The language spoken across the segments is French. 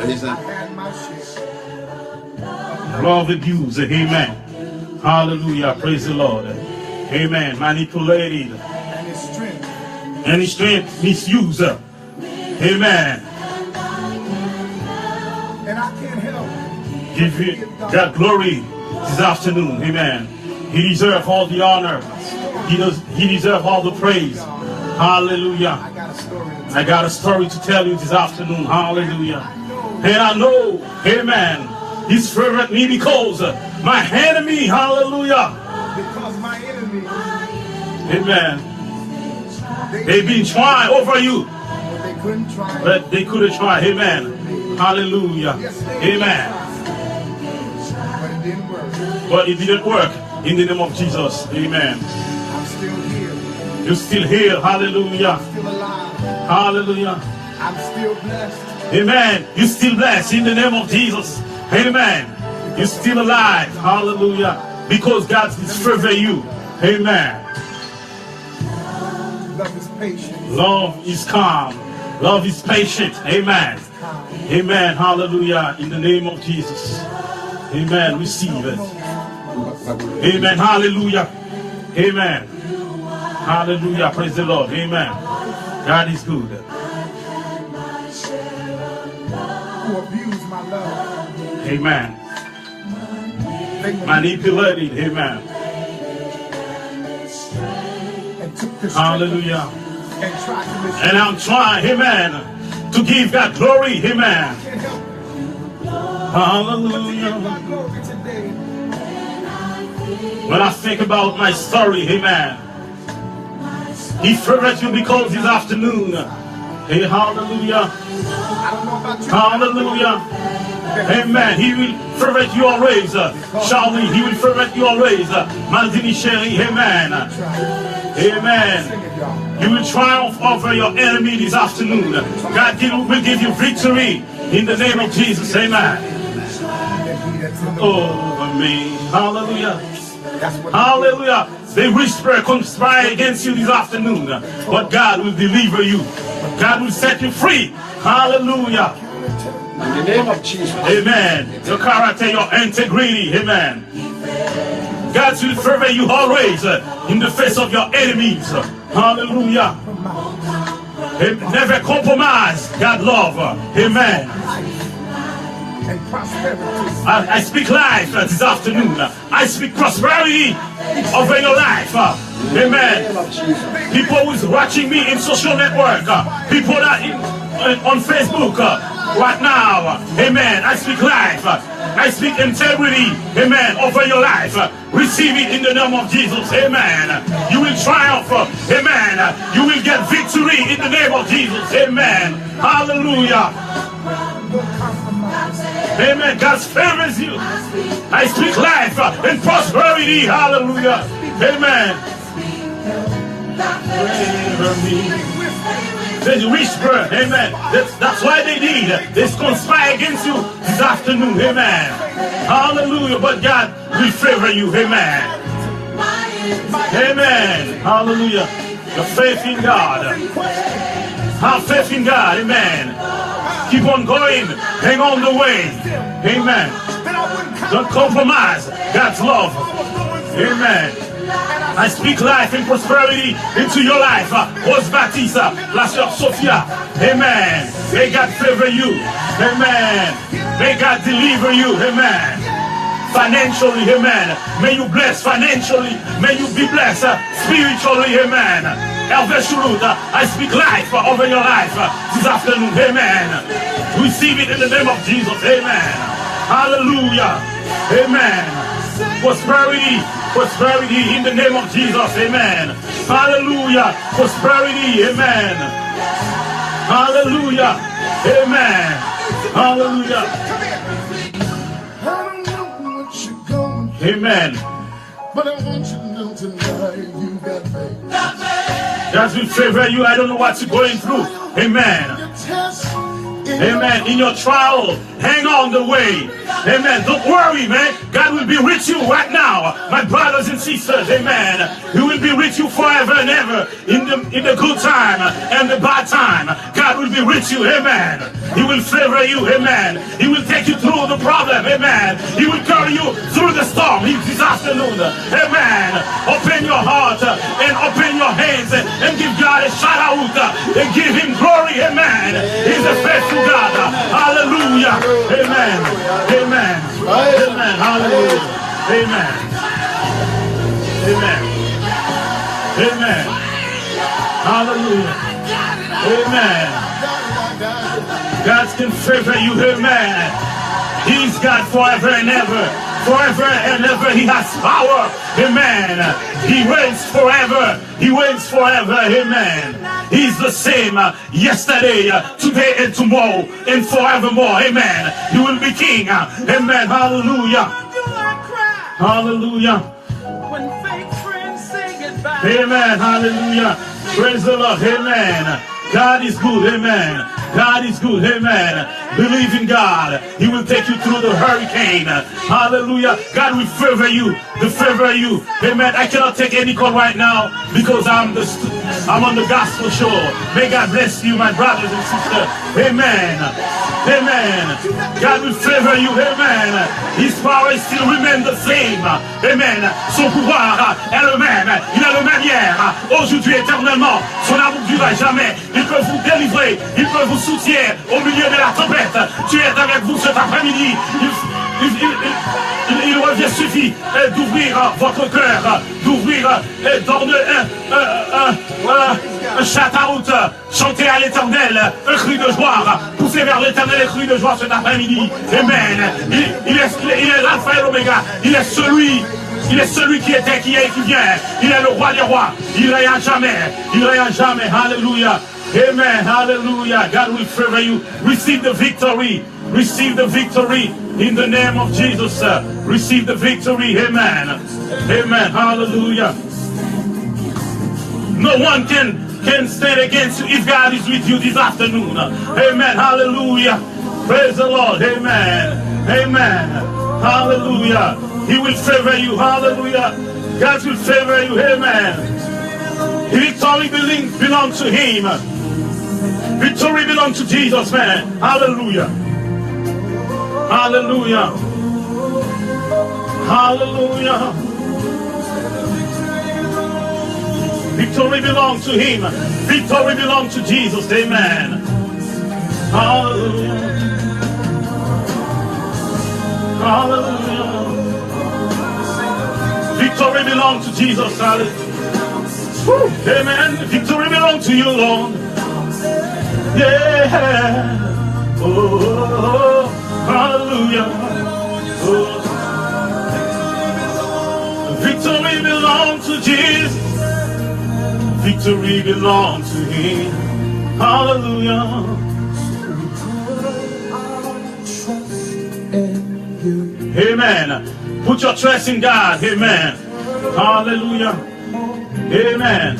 Praise Him. Love abuse. Amen. Hallelujah. Praise the Lord. Amen. Manipulated. Any strength misuse. Amen. And I can't help. Give you that glory this afternoon. Amen. He deserves all the honor. He deserves all the praise. Hallelujah. I got a story to tell you this afternoon. Hallelujah. And I know, amen, He's favored me because my enemy, hallelujah. Because my enemy, amen, they've been trying over you, but they couldn't try. Amen. Hallelujah. Amen. But it didn't work. In the name of Jesus. Amen. I'm still here. You're still here. Hallelujah. I'm still alive. Hallelujah. I'm still blessed. Amen. You're still blessed in the name of Jesus. Amen. You're still alive. Hallelujah. Because God is favoring you. Amen. Love is patient. Love is calm. Love is patient. Amen. Amen. Hallelujah. In the name of Jesus. Amen. Receive it. Amen. Hallelujah. Amen. Hallelujah. Praise the Lord. Amen. God is good. Who abused my love. Amen. Manipulated. Amen. And took the Hallelujah. and tried to misuse. And I'm trying, amen, to give God glory. Amen. Can't help Hallelujah. God glory today. When I think about my story, amen, He favored you because this afternoon. Hey, hallelujah. I don't know about you. Hallelujah. Amen. He will favor you always. Charlie, He will favor you always. Maldini Sherry, amen. Amen. You will triumph over your enemy this afternoon. God will give you victory in the name of Jesus. Amen. Over me. Hallelujah. Hallelujah. They whisper, conspire against you this afternoon. But God will deliver you. God will set you free. Hallelujah. In the name of Jesus. Amen. Your character, your integrity. Amen. God will favor you always in the face of your enemies. Hallelujah. Never compromise God's love. Amen. And prosperity. I speak life this afternoon. I speak prosperity over your life. Amen. People who is watching me in social network. People that on Facebook right now. Amen. I speak life. I speak integrity. Amen. Over your life. Receive it in the name of Jesus. Amen. You will triumph. Amen. You will get victory in the name of Jesus. Amen. Hallelujah. Amen. God favors you. I speak life and prosperity. Hallelujah. Amen. They whisper. Amen. That's why they need. They conspire against you this afternoon. Amen. Hallelujah. But God will favor you. Amen. Amen. Hallelujah. Your faith in God. Have faith in God. Amen. Keep on going. Hang on the way. Amen. Don't compromise God's love. Amen. I speak life and prosperity into your life. Rose Batista, La Sœur Sophia. Amen. May God favor you. Amen. May God deliver you. Amen. Financially. Amen. May you bless financially. May you be blessed spiritually. Amen. Hervé Chouloud, I speak life over your life this afternoon. Amen. Receive it in the name of Jesus. Amen. Hallelujah. Amen. Prosperity. Prosperity in the name of Jesus. Amen. Hallelujah. Prosperity. Amen. Hallelujah. Amen. Hallelujah. Amen. But I want you to know tonight you got faith. God will favor you. I don't know what you're going through. Amen. Your test Amen. In your trial, hang on the way. Amen. Don't worry, man. God will be with you right now. My brothers and sisters, amen. He will be with you forever and ever. In the good time and the bad time. God will be with you, amen. He will favor you, amen. He will take you through the problem, amen. He will carry you through the storm this afternoon, amen. Open your heart and open your hands and give God a shout out and give him glory, amen. He's a faithful God. Hallelujah. Amen. Amen. Amen. Hallelujah. Amen. Amen. Amen. Hallelujah. Amen. God can favor you, amen. He's God forever and ever. Forever and ever he has power, amen. He reigns forever. He reigns forever, amen. He's the same yesterday, today and tomorrow and forevermore, amen. He will be king, amen. Hallelujah. Hallelujah. When fake friends say goodbye. Amen. Hallelujah. Praise the Lord, amen. God is good, amen. God is good, amen. Believe in God. He will take you through the hurricane. Hallelujah. God will favor you. Amen. I cannot take any call right now because I'm on the gospel show. May God bless you, my brothers and sisters. Amen. Amen. God will favor you. Amen. His power still remains the same. Amen. Son pouvoir est le même. Il a le même hier, aujourd'hui, éternellement. Son amour ne durera jamais. Il peut vous délivrer. Il peut vous soutenir au milieu de la tempête. Tu es avec vous cet après-midi. Il suffit d'ouvrir votre cœur, d'ouvrir un shout-out, chanter à l'éternel, un cri de joie, pousser vers l'éternel un cri de joie cet après-midi. Amen. Il est l'alpha et l'oméga. Il est celui qui était, qui est et qui vient. Il est le roi des rois. Il règne jamais. Il règne jamais. Hallelujah. Amen. Hallelujah. God will favor you. Receive the victory. Receive the victory in the name of Jesus. Receive the victory. Amen. Amen. Hallelujah. No one can stand against you if God is with you this afternoon. Amen. Hallelujah. Praise the Lord. Amen. Amen. Hallelujah. He will favor you. Hallelujah. God will favor you. Amen. Victory belongs to him. Victory belongs to Jesus, man. Hallelujah. Hallelujah. Hallelujah. Victory belongs to him. Victory belongs to Jesus. Amen. Hallelujah. Hallelujah. Victory belongs to Jesus. Hallelujah. Amen. Victory belongs to you, Lord. Yeah. Oh, hallelujah. Oh. Victory belongs to Jesus. Victory belongs to him. Hallelujah. Amen. Put your trust in God. Amen. Hallelujah. Amen.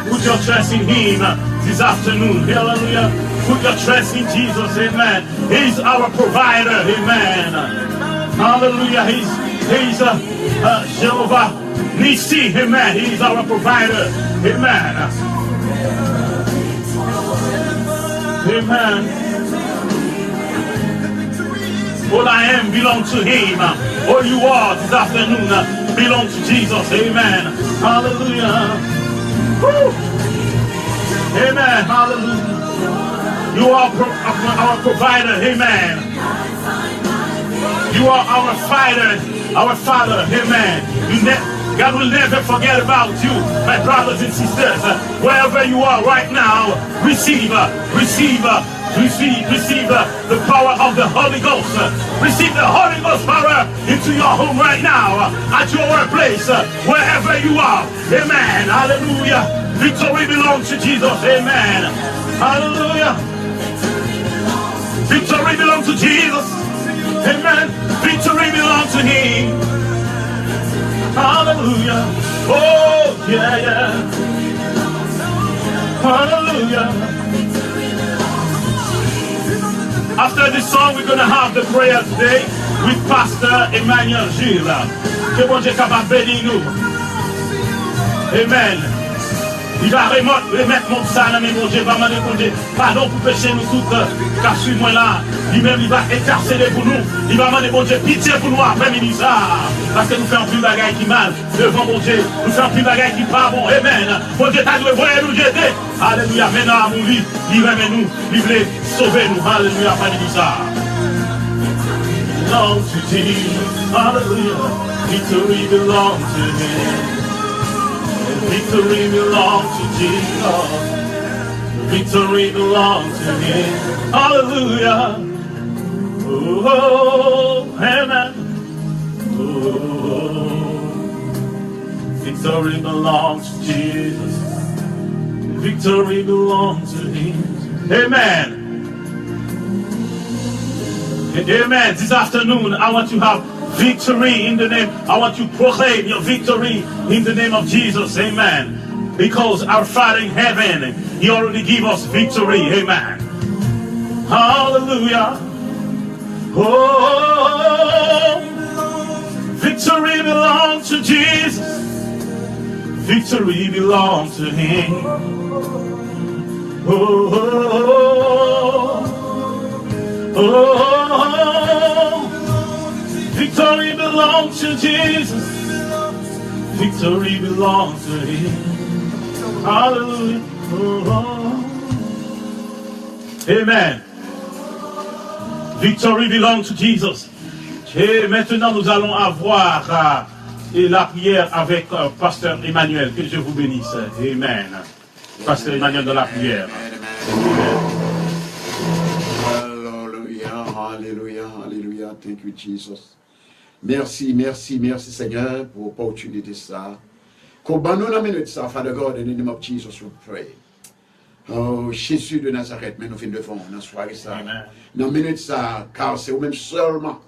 Put your trust in him this afternoon. Hallelujah. Put your trust in Jesus. Amen. He's our provider. Amen. Hallelujah. He's Jehovah Nissi. Amen. He's our provider. Amen. Amen. All I am belongs to him. All you are this afternoon belongs to Jesus. Amen. Hallelujah. Woo. Amen. Hallelujah. You are our provider. Amen. You are our fighter, our Father. Amen. God will never forget about you, my brothers and sisters. Wherever you are right now, receive the power of the Holy Ghost. Receive the Holy Ghost power into your home right now, at your workplace, wherever you are. Amen. Hallelujah. Victory belongs to Jesus. Amen. Hallelujah. Victory belongs to Jesus. Amen. Victory belongs to him. Hallelujah. Oh, yeah, yeah. Hallelujah. After this song, we're going to have the prayer today with Pastor Emmanuel Gilles. Que bon Dieu capable de bénir nous. Amen. Il va remettre mon salam, mon Dieu, va demander mon Dieu, pardon pour pécher nous toutes, car suis-moi là. Lui-même, il va intercéder pour nous. Il va demander mon Dieu, pitié pour nous après midi ça. Parce que nous faisons plus de bagaille qui mal devant mon Dieu. Nous faisons plus de bagaille qui pas bon. Amen. Mon Dieu, t'as dû voir nous aider. Alléluia. Maintenant, à mon vie, il remet nous. Il voulait sauver nous. Alléluia. Après midi ça. Belong to Jesus. Hallelujah. Victory belongs to Him. Victory belongs to Jesus. Victory belongs to Him. Hallelujah. Oh, amen. Oh, victory belongs to Jesus. Victory belongs to Him. Amen. Amen. This afternoon, I want to have victory in the name. I want to proclaim your victory in the name of Jesus. Amen. Because our Father in heaven, He already gave us victory. Amen. Hallelujah. Oh, victory belongs to Jesus. Victory belongs to Him. Oh, victory belongs to Jesus. Victory belongs to Him. Hallelujah. Oh. Amen. Victory belongs to Jesus. Et maintenant, nous allons avoir la prière avec Pasteur Emmanuel. Que Dieu vous bénisse. Amen. Pasteur Emmanuel de la prière. Alléluia, alléluia, alléluia. Thank you, Jesus. Merci, merci, merci, Seigneur, pour l'opportunité ça. Qu'on nous la minute ça, Father God, in the name of Jesus, we pray. Oh, Jésus de Nazareth, mais nous finissons devant, dans la soirée ça. Dans la minute ça, car c'est vous-même seulement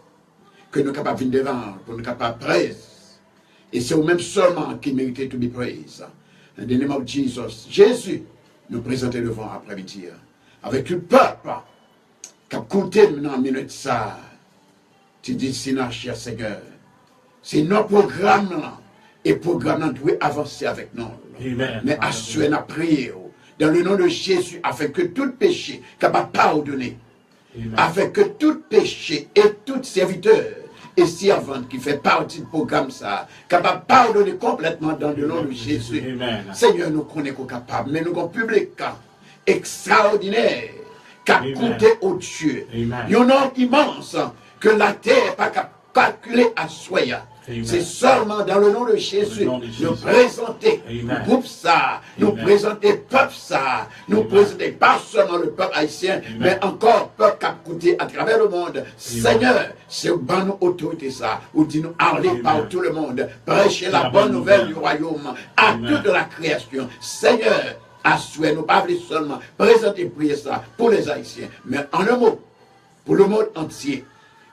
que nous sommes capables de venir devant, pour nous capables de praise. Et c'est vous-même seulement qui méritait to be praised. In the name of Jesus, Jésus nous présenter devant après-midi, avec le peuple, qui a compté dans la minute ça. Tu dis, sinon, cher Seigneur, c'est notre programme là, et le programme là doit avancer avec nous. Amen. Mais assurer la prière dans le nom de Jésus, afin que tout péché capable de pardonner, afin que tout péché et tout serviteur et servante qui fait partie du programme ça, capable de pardonner complètement dans le nom de Jésus. Amen. Seigneur, nous connaissons capables, mais nous avons un public extraordinaire qui a coûté au Dieu. Il y a un nombre immense que la terre n'est pas calculée à soya. C'est seulement dans le nom de Jésus, nous présenter le groupe ça, nous présenter le peuple ça, nous présenter pas seulement le peuple haïtien, mais encore le peuple qui a coûté à travers le monde. Seigneur, c'est bon nous autorité ça, ou dit nous aller par tout le monde, prêcher la bonne nouvelle du royaume à toute la création. Seigneur, assurez nous pas seulement présenter prier ça pour les Haïtiens, mais en un mot, pour le monde entier.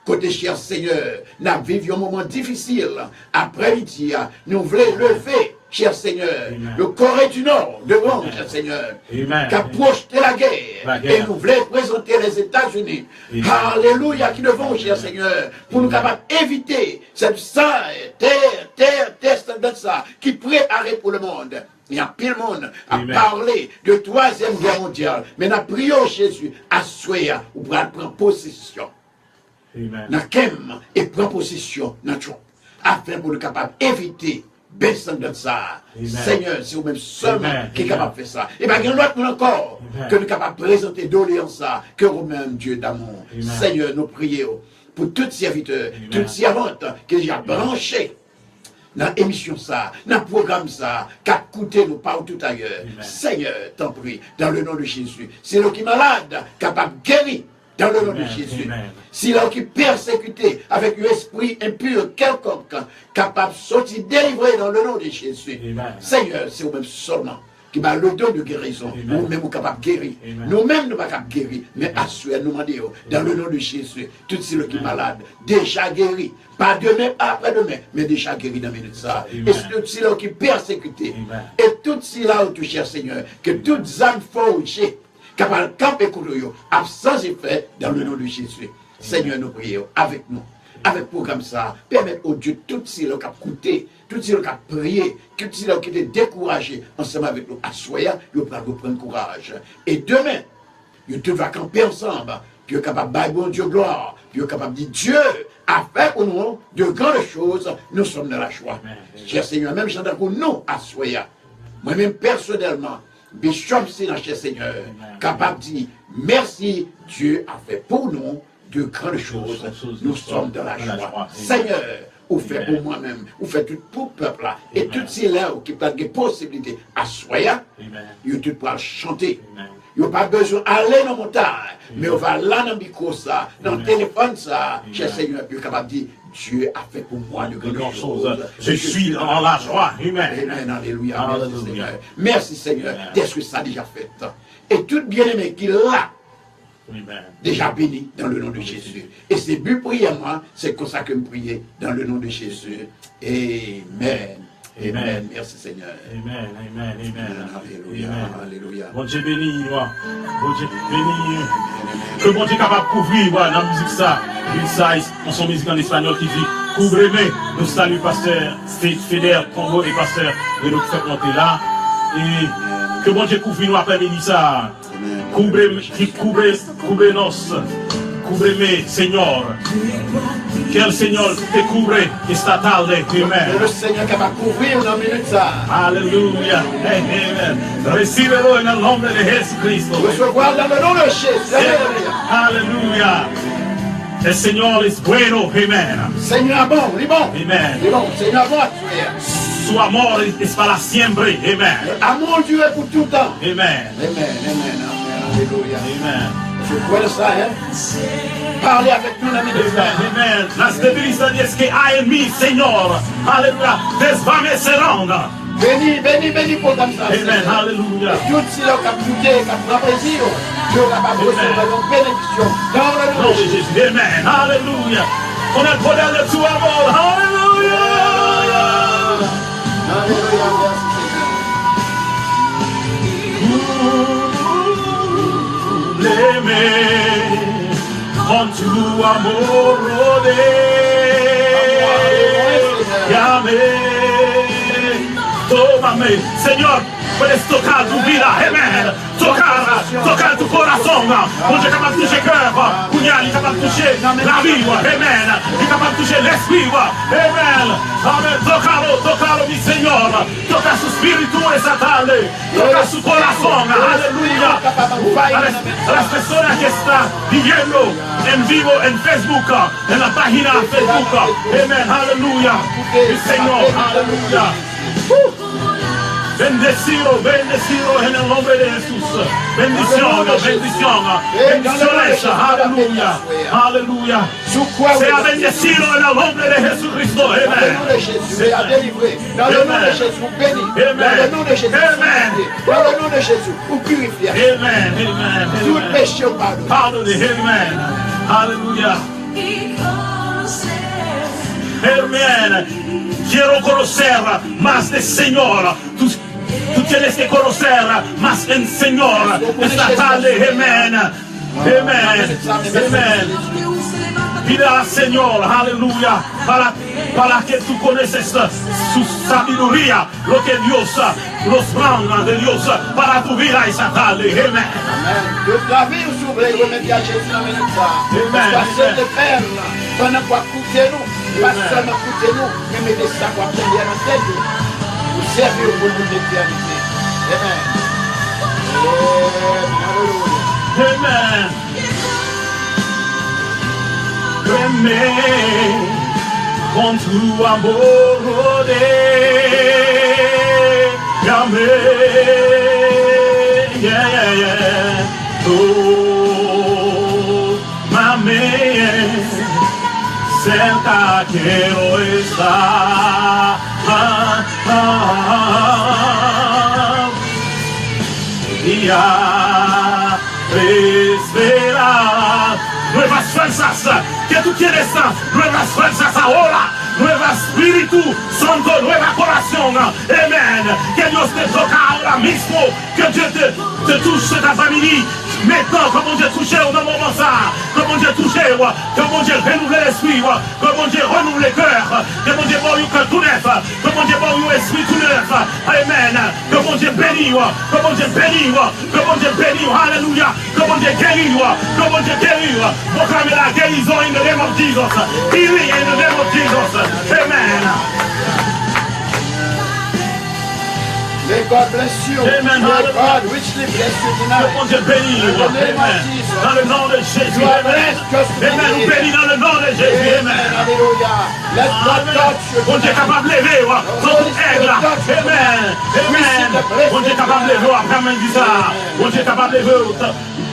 Côté cher Seigneur, nous vivons un moment difficile. Après-midi, nous voulons lever, cher Seigneur, le Corée du Nord devant, cher Seigneur, qui a projeté la guerre. Et nous voulons présenter les États-Unis. Alléluia, qui devant, cher Seigneur, pour nous capables d'éviter cette terre, ça, qui prépare pour le monde. Il y a pile monde à parler de troisième guerre mondiale. Mais nous prions Jésus à souhaiter ou pour prendre possession. Dans kem et prend possession dans Trump, afin pour nous capables d'éviter baissant de ça. Seigneur, c'est vous-même seulement qui est capable de faire ça. Et bien, il y a l'autre encore que nous sommes capables de présenter doléances ça, que vous-même, Dieu d'amour. Seigneur, nous prions pour tous serviteurs, toutes servantes qui ont branché dans l'émission ça, dans le programme ça, qui a coûté nous partout ailleurs. Seigneur, t'en prie, dans le nom de Jésus. C'est nous qui est malade, capable de guérir. Dans le nom de Jésus. Si l'on qui est persécuté avec un esprit impur quelconque, capable de sortir délivré dans le nom de Jésus. Seigneur, c'est vous-même seulement qui m'a le don de guérison. Nous-mêmes, nous sommes capables de guérir. Nous-mêmes, nous ne sommes pas capables de guérir. Mais assurez, nous demandons, dans le nom de Jésus, tout ce qui est malade, déjà guéri. Pas demain, après-demain, mais déjà guéri dans minute ça. Et tout ce qui est persécuté. Et tout ce qui est cher Seigneur, que toutes âmes forgées capable de camper contre eux, sans effet, dans le nom de Jésus. Seigneur, nous prions avec nous. Avec le programme ça, permettre au Dieu, tout ce qui a coûté, tout ce qui a prié, tout ce qui a été découragé, ensemble avec nous, à soya, nous prendre courage. Et demain, nous devons camper ensemble, puis nous sommes capables de bailler bon Dieu gloire, puis nous sommes capables de dire Dieu a fait pour nous de grandes choses, nous sommes dans la joie. Cher Seigneur, même j'entends pour nous, à soya. Moi-même, personnellement, Bishop, c'est dans cher Seigneur, capable de dire merci, Dieu a fait pour nous de grandes choses, nous sommes dans la joie. Seigneur, vous faites pour moi-même, vous faites tout pour le peuple là, et tout ces là qui ont des possibilités à soya, vous tout pour chanter. Vous n'avez pas besoin d'aller dans la montagne, mais on va là dans le micro ça, dans le téléphone ça, cher Seigneur, puis capable de dire Dieu a fait pour moi de grandes choses. Je suis dans la joie. Amen. Amen. Alléluia. Merci Seigneur. Merci Seigneur d'être ça déjà fait. Et tout bien-aimé qui l'a déjà béni dans le nom de Jésus. Et c'est but prière moi, c'est comme ça que je prie dans le nom de Jésus. Amen. Amen. Merci Seigneur. Amen. Amen. Amen. Alléluia. Alléluia. Bon Dieu béni, bon Dieu béni. Que bon Dieu capable de couvrir dans la musique ça. Une size, on son musique en espagnol qui dit couvrez-moi. Nous saluons pasteur Fédère Congo et pasteur de notre fête montée là. Et que bon Dieu couvre nous après-midi ça. Couvrez-nous, couvrez-moi, Seigneur. Quel Seigneur te couvre esta tarde. Amen. Le Seigneur qui va couvrir dans minute ça. Alléluia. Amen. Recíbelo en el nombre de Jesucristo. Recevoir dans le nom de Jésus. Alléluia. El Señor es bueno. Amen. Seigneur bon, il est bon. Amen. Il est bon. Seigneur bon. Su amor es para siempre. Amen. Amour Dieu est pour tout le temps. Amen. Amen. Amen. Alléluia. Amen. Je crois ça, hein? Parlez avec nous, l'ami de ça. Amen. Las debilidades dice que hay en mí, Señor. Aleluya. Desvanecerán. Béni pour comme ça. Amen. Alléluia. Tout ce qui a capté, qui a plaisir, Dieu va recevoir une bénédiction dans le nom de Jésus. Amen. Alléluia. Con el poder de tu amor. Alléluia. Alléluia. Con tu amor llame, tómame, Señor, puedes tocar tu vida, amen, tocar tu corazón, onde é capaz de toucher cœur, pugnal, capaz de toucher la vie, amen, é capaz de toucher l'esprit, amen, amen, tocalo, mi Señor, toca su espíritu esa tarde, toca su corazón, aleluya, a las personas que están viviendo en vivo en Facebook, en la página de Facebook, amen, aleluya, mi Señor, aleluya. Bendecido en el nombre de Jesús. Bendición, bendiciones, aleluya, aleluya. Sea bendecido en el nombre de Jesucristo, amén. Dans le nom de Jésus, c'est à délivrer. Dans le nom de Jésus, vous bénir. Dans le nom de Jésus, dans le nom de Jésus, vous purifier. Amen, amen, Tout péché, pardon. pardonne, amen, aleluya. Amen. Quiero conocer más del Señor. Tú tienes que conocer más del Señor esta tarde. Amén. Amén. Amén. Pide al Señor, aleluya, para que tú conoces su sabiduría, lo que Dios, los planes de Dios para tu vida esta tarde. Amén. Que la vie vous s'ouvre et remettez à Jésus dans le temps. Parce que c'est le Père, pendant qu'on écoute nous, pas seulement écoutez nous, mais mettez ça pour apprendre à notre tête. Vous servir pour nous l'éternité. Amen. Amen. Créeme con tu amor llame, tómame, cerca quiero estar. Y a esperar nuevas fuerzas que tú quieres, nuevas fuerzas ahora, nuevo Espíritu Santo, nueva corazón, amén, que Dios te toca ahora mismo, que Dieu te touche ta famille. Maintenant, que mon Dieu touche au moment ça, que mon Dieu touche, que mon Dieu renouvelle l'esprit, que mon Dieu renouvelle le cœur, que mon Dieu boit un cœur tout neuf, que mon Dieu boit un esprit tout neuf. Amen. Que mon Dieu bénisse, que mon Dieu bénisse, que mon Dieu bénisse. Alléluia. Que mon Dieu guérisse, que mon Dieu guérisse. Proclamez la guérison in the name of Jesus. Healing in the name of Jesus. Amen. May God bless you. Amen. May God richly bless you tonight. Que mon Dieu bénisse. Amen. Dans le nom de Jésus. Amen. Amen. Nous bénissons dans le nom de Jésus. Amen. Alléluia. Let God touch you. Mon Dieu est capable de lever. Sans tout aigle. Amen. Amen. Mon Dieu est capable de lever. Après, même dit ça. Mon Dieu est capable de lever.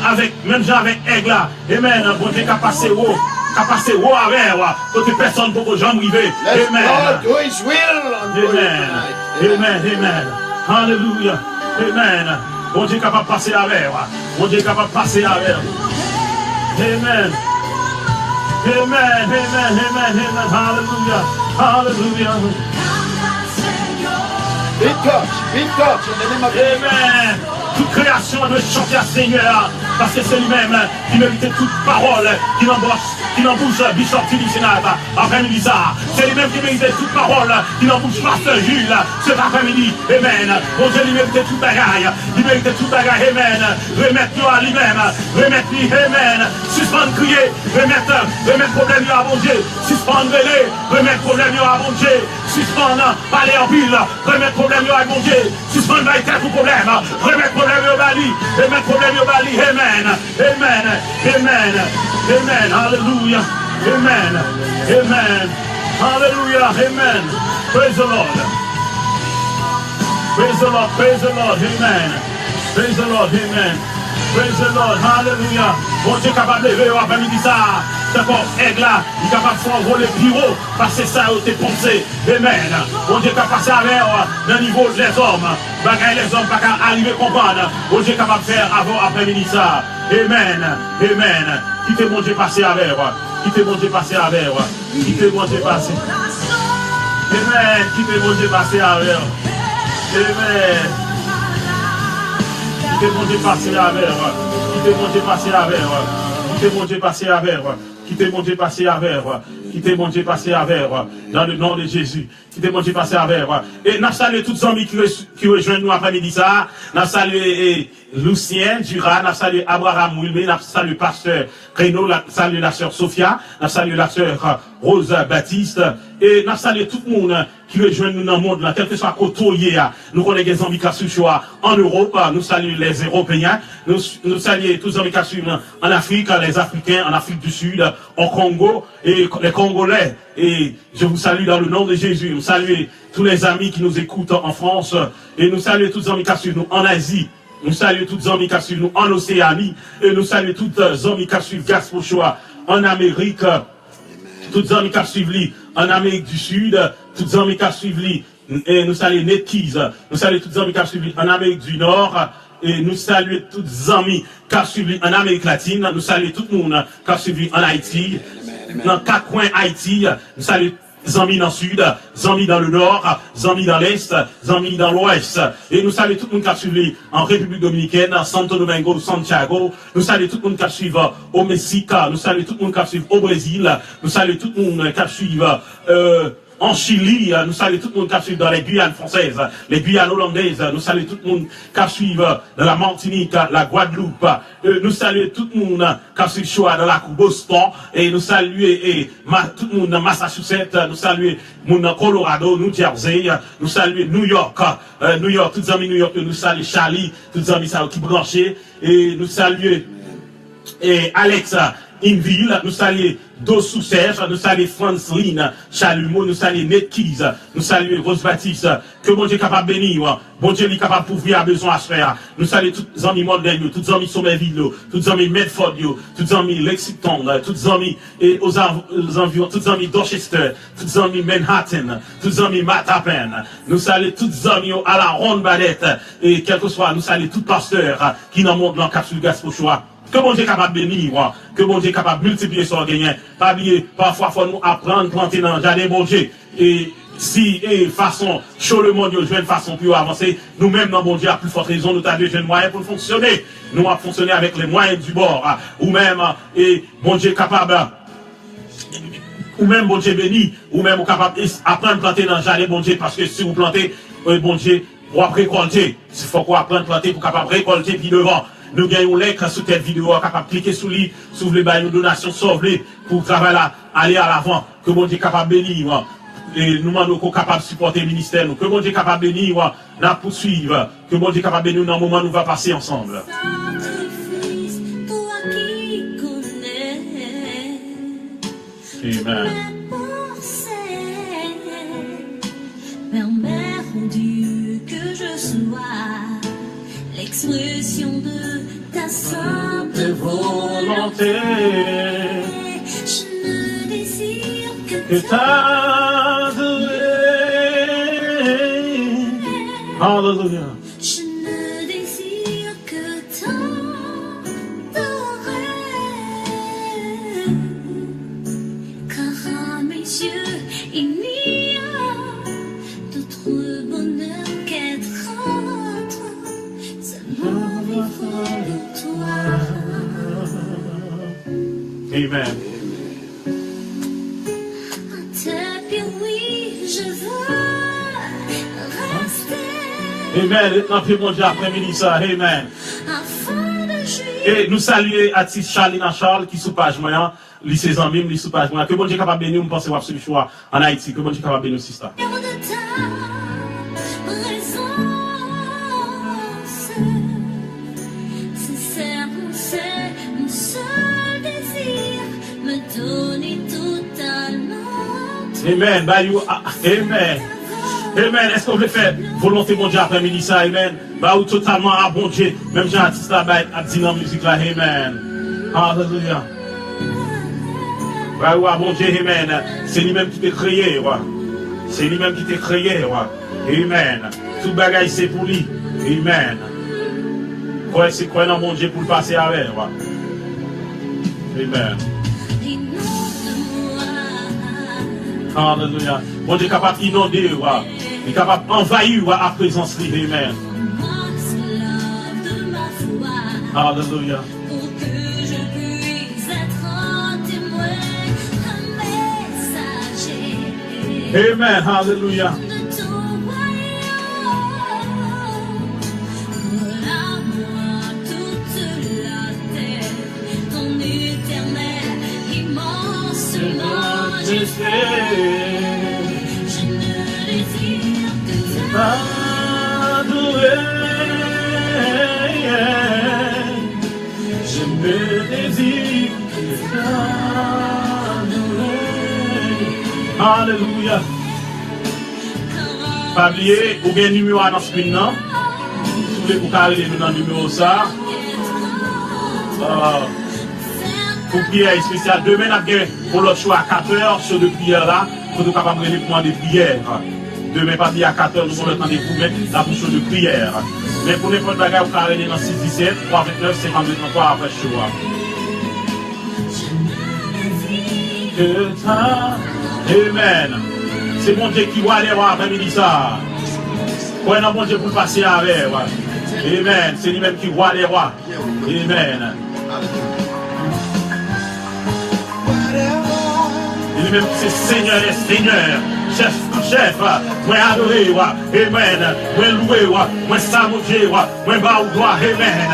Avec, même gens avec aigle. Amen. Mon Dieu est capable de passer haut. Capacité haut avec. Côté personne pour que j'en arrive. Amen. God do His will on you Amen. tonight. Amen. Amen. Hallelujah. Amen. Bon Dieu est capable de passer avec. Bon Dieu est capable de passer avec. Amen. Amen. Amen. Amen. Amen. Hallelujah. Hallelujah. Be touched in the name of Jesus. Amen. Toute création doit chanter à Seigneur. Parce que c'est lui-même qui méritait toute parole qui n'embouche Bishop Philippe Sinatra après-midi ça. C'est lui-même qui méritait toute parole qui n'embouche Pasteur Jules cet après-midi. Amen. Bon Dieu, il méritait toute bagaille. Il méritait toute bagaille. Amen. Remettre-nous à lui-même. Remettre-lui. Amen. Suspendre crier. Remettre problème à bon Dieu. Suspendre les. Remettre problème à bon Dieu. Suspendre parler en pile. Remettre problème à bon Dieu. Suspendre la tête au problème. Remettre problème au bali. Remettre problème au bali. Amen. Amen. Amen. Amen. Hallelujah. Amen. Amen. Hallelujah. Amen. Praise the Lord. Praise the Lord. Praise the Lord. Amen. Praise the Lord. Amen. Praise the Lord. Hallelujah. Bon Dieu capable de lever après-midi ça. D'accord, aigle là, il est capable de faire voler plus haut, parce que ça a été pensé. Amen. Bon Dieu capable de passer avec le niveau des hommes. Bagaille les hommes pas qu'à arriver à comprendre. Bon Dieu capable de faire avant après-midi ça. Amen. Amen. Quittez mon Dieu passer avec. Quittez mon Dieu passer avec. Quittez mon Dieu passer. Amen. Quittez mon Dieu passer avec. Amen. Quittez mon Dieu passer avec. Quittez mon Dieu passer avec. Quittez mon Dieu passer avec. Quittez mon Dieu passer avec. Quittez mon Dieu passer avec. Dans le nom de Jésus. Quittez mon Dieu passer avec. Et nous saluons tous les amis qui rejoignent nous après-midi ça. Nous saluons Lucien Dura, nous saluons Abraham Wilmé, nous saluons Pasteur Reno, nous saluons la sœur Sophia, nous saluons la sœur Rose Baptiste. Et nous saluons tout le monde qui rejoignent nous dans le monde, quel que soit côté, nous connaissons les amis qui sont en Europe, nous saluons les Européens, nous saluons tous les amis qui sont en Afrique, les Africains, en Afrique du Sud, au Congo, et les Congolais. Et je vous salue dans le nom de Jésus. Nous saluons tous les amis qui nous écoutent en France, et nous saluons tous les amis qui sont en Asie. Nous saluons tous les amis qui suivent nous en Océanie, et nous saluons tous les amis qui suivent Gaspochoa en Amérique, tous les amis qui suivent en Amérique du Sud, tous les amis qui suivent et nous saluons Netkeys, nous saluons tous les amis qui suivent en Amérique du Nord, et nous saluons tous les amis qui suivent en Amérique latine, nous saluons tout le monde qui suivent en Haïti, dans 4 coins Haïti, nous saluons amis dans le sud, amis dans le nord, amis dans l'est, amis dans l'ouest. Et nous saluons tout le monde qui a suivi en République Dominicaine, Santo Domingo, Santiago. Nous saluons tout le monde qui a suivi au Mexique. Nous saluons tout le monde qui a suivi au Brésil. Nous saluons tout le monde qui a suivi en Chili. Nous saluons tout le monde qui a suivi dans les Guyanes françaises, les Guyanes hollandaises. Nous saluons tout le monde qui a suivi dans la Martinique, la Guadeloupe. Nous saluons tout le monde qui a suivi choix dans la coupe Boston. Et nous saluons tout le monde dans Massachusetts. Nous saluons tout le monde dans Colorado, New Jersey. Nous saluons New York. New York, tous les amis New York. Nous saluons Charlie, tous les amis qui branchés. Et nous saluons Alex Inville. Nous saluons Dossou Serge, nous saluons Francine Chalumeau, nous saluons Netkeys, nous saluons Rose Baptiste, que bon Dieu est capable de bénir, bon Dieu est capable de pourvoir à besoin à se faire. Nous saluons tous les amis Modèle, tous les amis Somerville, tous les amis Medford, tous les amis Lexington, tous les amis aux environs, tous les amis Dorchester, tous les amis Manhattan, tous les amis Mattapan. Nous saluons tous les amis à la Ronde Badette, et quel que soit, nous saluons tous les pasteurs qui dans le monde de l'Encapsule Gaspochoa. Que bon Dieu est capable de bénir, que bon Dieu est capable de multiplier son gain. Pas oublier, parfois, il faut nous apprendre, planter dans le jardin, bon Dieu. Et si et façon chaud le monde, une façon plus avancée, nous-mêmes dans bon Dieu à plus forte raison, nous avons des moyens pour fonctionner. Nous avons fonctionné avec les moyens du bord, ou même et bon Dieu capable. Ou même bon Dieu béni, ou même capable d'apprendre à planter dans le jardin, bon Dieu, parce que si vous plantez, bon Dieu, pour récolter. Il faut qu'on apprenne à planter pour capable récolter puis devant. Nous gagnons l'écran sous cette vidéo, capable de cliquer sur lui, sur les bails, nos donations, sauver pour travailler là, aller à l'avant, que bon Dieu capable de bénir. Et nous demandons qu'on capable de supporter le ministère, que bon Dieu capable de bénir, la poursuivre, que bon Dieu capable de bénir dans le moment où nous va passer ensemble. Amen. Que je sois l'expression de ta simple volonté. Je ne désire que t'adorer. Hallelujah. Je ne désire que t'adorer. Car à mes yeux, il n'y a d'autre bonheur. Amen. Amen. Mon Dieu après-midi ça. Amen. Et nous saluons artiste Charlina Charles qui sous page moyen, lycée Zambim, lui sous page moyen. Que bon Dieu capable de bénir, nous pensons avoir celui choix en Haïti. Que bon Dieu capable de bénir aussi ça. Amen. Amen. Amen. Est-ce qu'on veut faire volonté mon Dieu après-midi ça? Amen. Bah ou totalement à bon Dieu. Même j'ai un artiste là, à dire dans la musique là. Amen. Hallelujah. Bah ou à bon Dieu. Amen. C'est lui-même qui t'a créé. Ouais. C'est lui-même qui t'a créé. Ouais. Amen. Tout bagaille c'est pour lui. Amen. C'est quoi dans mon Dieu pour le passer avec. Ouais. Amen. Hallelujah. Bon Dieu est capable d'inonder, il est capable d'envahir à présence de Amen. Hallelujah. Pour que je puisse être un témoin, un messager. Amen. Hallelujah. De ton royaume. Voilà moi toute la terre, ton éternel, immense majesté. Je ne désire que t'adorer. Je me désire que t'adorer. Alléluia. Pas oublier, ou bien numéro à notre screen, non? Si vous voulez, vous carrez dans le numéro ça. Pour prière spéciale, demain, pour l'autre choix à 4h, sur de prière là, pour nous capables de prendre des prières. Demain, pas à 4h, nous allons attendre pour mettre la bouche de prière. Mais pour n'importe quoi, vous carrez dans 617, 329, 52, 33 après choix. Amen. C'est mon Dieu qui va aller voir après-midi ça. Ouais, non, mon Dieu pour passer avec. Amen. C'est lui-même qui va aller voir. Amen. Lui-même c'est Seigneur et Seigneur. Chef, moi adoré, Amen. Moi loué, moi samoué, moi bas au droit, Amen.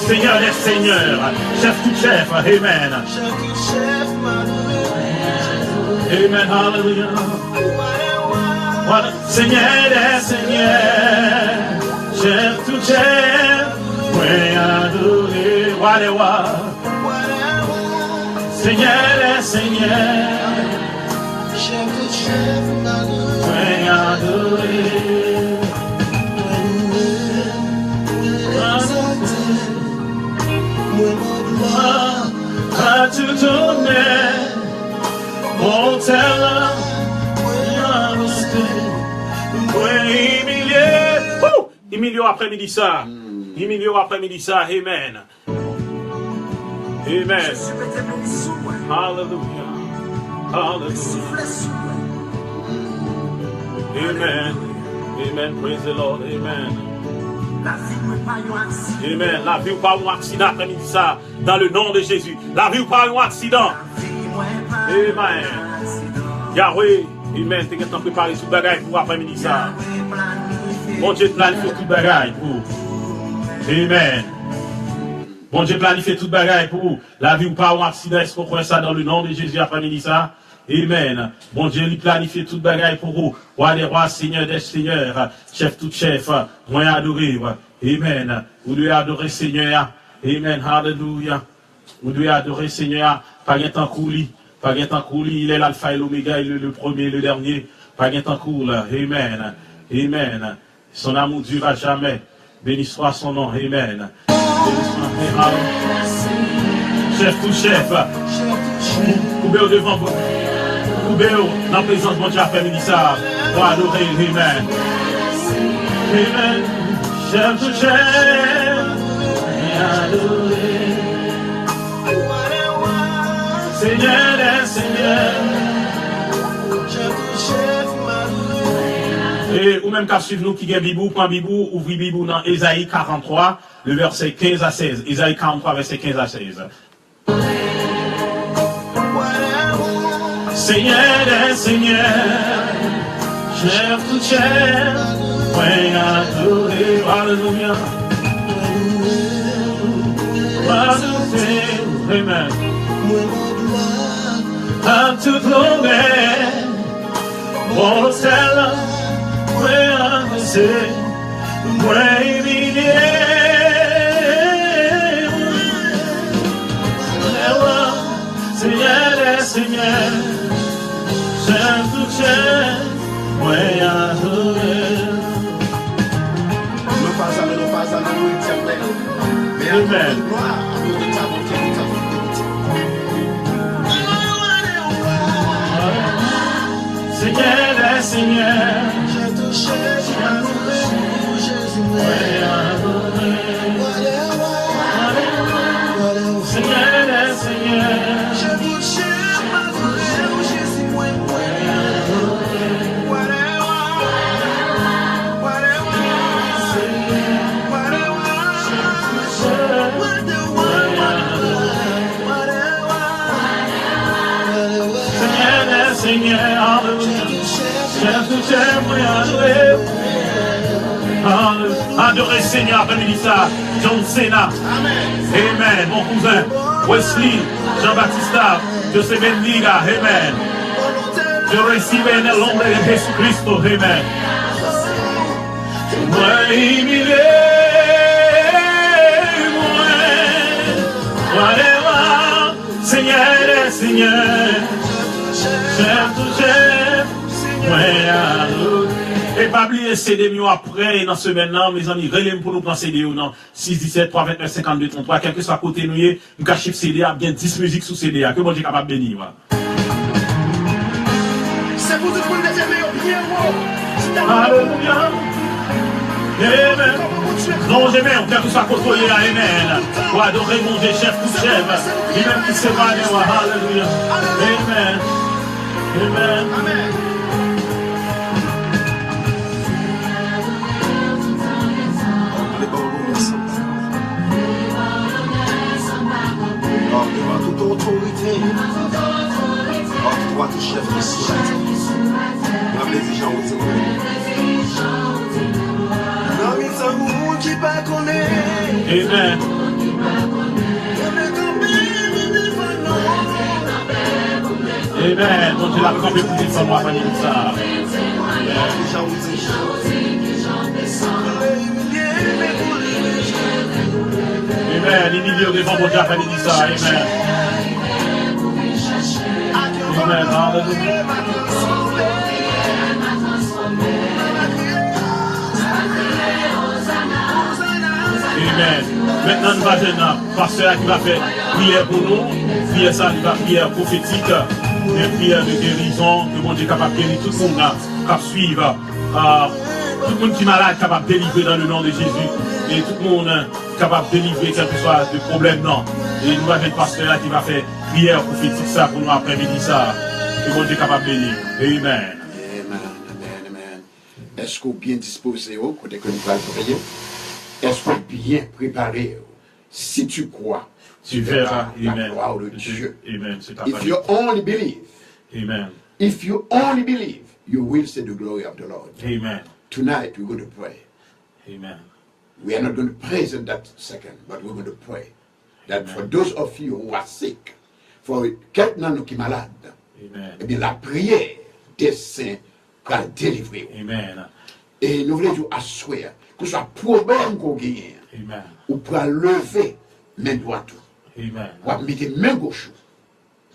Seigneur et Seigneur. Chef tout chef, Amen. Amen, hallelujah. Seigneur et Seigneur, chef tout chef, moi adoré, Seigneur et Seigneur, chef tout chef, moi adoré. À tout donner, mon talent, Emilio après-midi ça. Emilio après-midi ça. Amen. Amen. Hallelujah. Hallelujah. Amen. Amen. Praise the Lord. Amen. Amen. La vie ou pas un accident après-midi ça. Dans le nom de Jésus. La vie ou pas un accident. Amen. Yahweh. Amen. T'es qu'à préparer tout bagaille pour après-midi ça. Bon Dieu planifie tout bagaille pour. Amen. Bon Dieu planifie tout bagaille pour. La vie ou pas un accident. Est-ce qu'on croit ça dans le nom de Jésus après-midi ça? Amen. Bon Dieu, lui planifie toute bagaille pour vous. Roi des rois, Seigneur des seigneurs, chef tout chef, moi adoré. Amen. Vous devez adorer Seigneur. Amen. Hallelujah. Vous devez adorer Seigneur. Pas de temps couli. Pas de temps couli. Il est l'alpha et l'oméga, il est le premier, le dernier. Pas de temps cool. Amen. Amen. Son amour durera jamais. Béni soit son nom. Amen. Chef tout chef. Coubez devant vous. Dans la présence de mon Dieu après-midi ça, pour adorer, amen. Amen. Chef tout chef, adorer. Seigneur des seigneurs. Et ou même qu'à suivre nous qui gagne Bibou, prend Bibou, ouvre Bibou dans Ésaïe 43, le verset 15 à 16. Ésaïe 43, verset 15 à 16. Seigneur des seigneurs, chef tout chef, point adoré, alléluia. Amen. À toute l'honneur, pour le ciel, point adressé, point humilié. Seigneur des seigneurs, chef tout chef, moi adoré. Nous pas à nous éternel. Mais à Amen. gloire, nous de ta bonté, nous ta fidélité. Seigneur des seigneurs, Chef tout chef, Jésus, moi adoré. Seigneur des seigneurs, chef tout chef, Jésus, moi Seigneur, alléluia. Chef tout chef, moi adoré. Adoré Seigneur, après-midi ça, John Cena. Amen. Mon cousin, Wesley, Jean-Baptiste, José Bendiga. Amen. Je recibe en el nombre de Jesucristo. Amen. Moi humilié, moi, Seigneur des seigneurs, chef tout chef, moi adoré. Et pas oublier CD mieux après, dans ce maintenant, mes amis, relève pour nous prendre CD ou non. 6, 17, 3, 29, 52, 33, quel que soit côté nous, nous cachons CD à bien 10 musiques sous CD, que bon Dieu capable de bénir. c'est pour tout le monde de bien moi. Alléluia. Amen. Non, j'aime, quel que soit côté là, amen. Pour adorer mon Dieu, chef tout chef. Lui-même qui s'est parlé, alléluia. Amen. Amen. Amen. Devant toute autorité, devant tout chef qui sous la terre, dans les exigeants au dans les amours qui pas connaît. Amen. Amen. Bon Dieu, la campé pour dire ça, moi, pas dire ça. Amen. Les milliers devant mon Dieu, pas dire ça. Amen. Amen. Hallelujah. Amen. Maintenant, nous allons pasteur qui va faire prière pour nous. Prière ça, il va prière prophétique. Une prière de guérison. Que mon Dieu est capable de guérir tout le monde qui suit. Tout le monde qui est malade est capable de délivrer dans le nom de Jésus. Et tout le monde est capable de délivrer quel que soit le problème. Non. Et nous avons un pasteur qui va faire prière prophétique ça pour nous après-midi ça. Que mon Dieu est capable de bénir. Amen. Amen, amen, amen. Est-ce qu'on est bien disposé côté que nous allons prier? Est-ce qu'on est bien préparé? Si tu crois, tu verras la gloire de Dieu. Amen. If you only believe, Amen. If you only believe, you will see the glory of the Lord. Amen. Tonight we're going to pray. Amen. We are not going to praise in that second, but we're going to pray. That for those of you who are sick, for quelqu'un qui est malade, eh bien la prière des saints va délivrer. Amen. Et nous voulons assurer que ce soit problème qu'on gagne, Amen. ou pour lever main droite, Amen. ou mettre main gauche,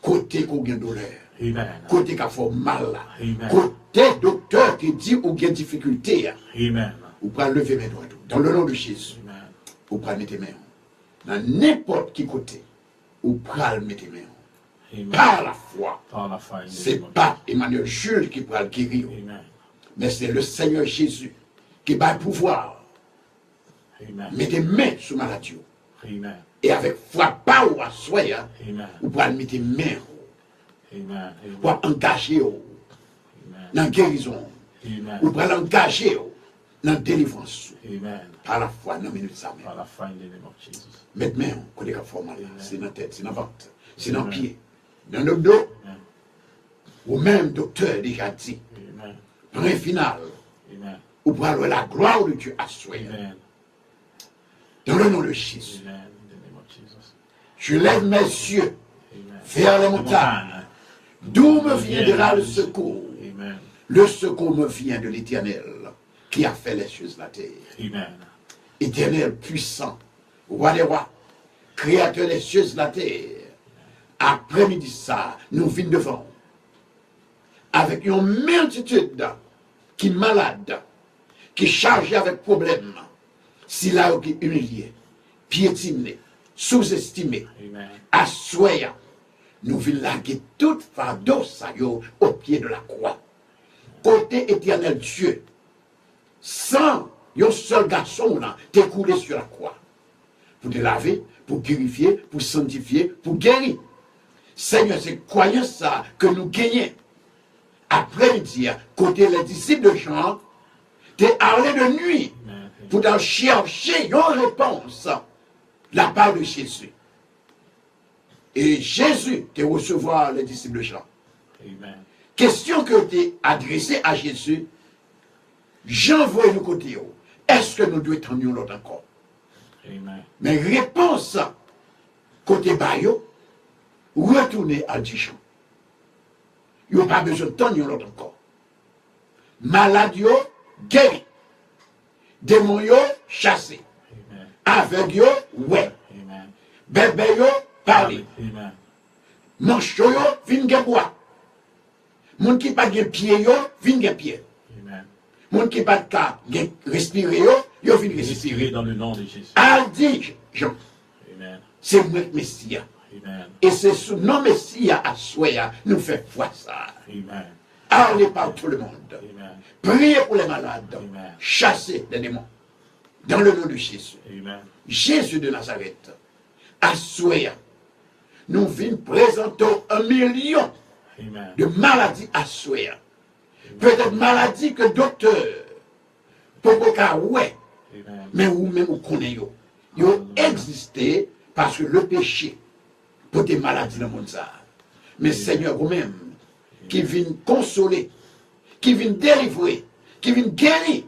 côté qu'on gagne douleur. Amen. Côté qui a fait mal, Amen. côté docteur qui dit ou gagne difficulté, Amen. ou pour lever main droite. Dans le nom de Jésus, Amen. ou pour mettre main. Dans n'importe qui côté, ou pour mettre main. Amen. Par la foi. Par la foi. C'est pas Emmanuel Jules qui pourra le guérir. Amen. Mais c'est le Seigneur Jésus qui va pouvoir Amen. mettre main sur maladie. Amen. Et avec foi, pas ou à soya, Amen. ou pour mettre main, Amen. pour engager dans la guérison, Amen. ou pour l'engager dans la délivrance. Amen. Par la foi, non, mais nous savons. Par la foi, in the name of Jesus. Mettre main, qu'on est formal, c'est dans la tête, c'est dans la ventre, c'est dans le pied, dans le dos, Amen. ou même docteur déjà dit, Amen. point final, Amen. ou pour la gloire de Dieu à soi. Amen. Dans le nom de Jésus. Amen. In the name of Jesus. Je lève mes yeux Amen. vers les montagnes. D'où me viendra le secours? Amen. Le secours me vient de l'Éternel qui a fait les choses de la terre. Amen. Éternel puissant, roi des rois, créateur des cieux et de la terre. Après-midi ça, nous venons devant. Avec une multitude qui est malade, qui est chargée avec problème. Si là, qui est humilié, piétiné, sous-estimé, Amen. assoya, nous venons laguer toute fardeau ça au pied de la croix. Côté éternel Dieu, sans un seul garçon là, t'es coulé sur la croix. Pour te laver, pour purifier, pour sanctifier, pour guérir. Seigneur, c'est croyant ça que nous gagnons. Après-midi, côté les disciples de Jean, t'es allé de nuit pour t'en chercher une réponse de la part de Jésus. Et Jésus te recevoir les disciples de Jean. Amen. Question que tu adressée à Jésus, Jean voit nous côté. Est-ce que nous devons être l'autre encore? Amen. Mais réponse côté Bayo, retourner à Dijon. Il n'y a pas besoin de temps l'autre encore. Maladie guéri. Démon chassé. Amen. Aveugle ouais. Amen. Bébé parler. Amen. Manche vin gen bois. Moun qui pas gen pied vin gen pied. Amen. Moun qui pas ka gen respirer yo vin respirer. Respirer dans le nom de Jésus. A dit Jean, Amen. c'est moi Messie. Amen. Et c'est sous nom Messie à Soya nous fait foi ça. Amen. Allez par tout le monde. Amen. Priez pour les malades. Amen. Chassez les démons. Dans le nom de Jésus. Amen. Jésus de Nazareth. À Soya. Nous venons présenter 1 million Amen. de maladies à Soya. Peut-être maladies que docteur. Pourquoi qu'à ouais. Amen. Mais ou même vous connaissez. Ils ont existé parce que le péché pour des maladies dans le monde. Mais Seigneur vous-même, qui vient consoler, qui vient délivrer, qui vient guérir.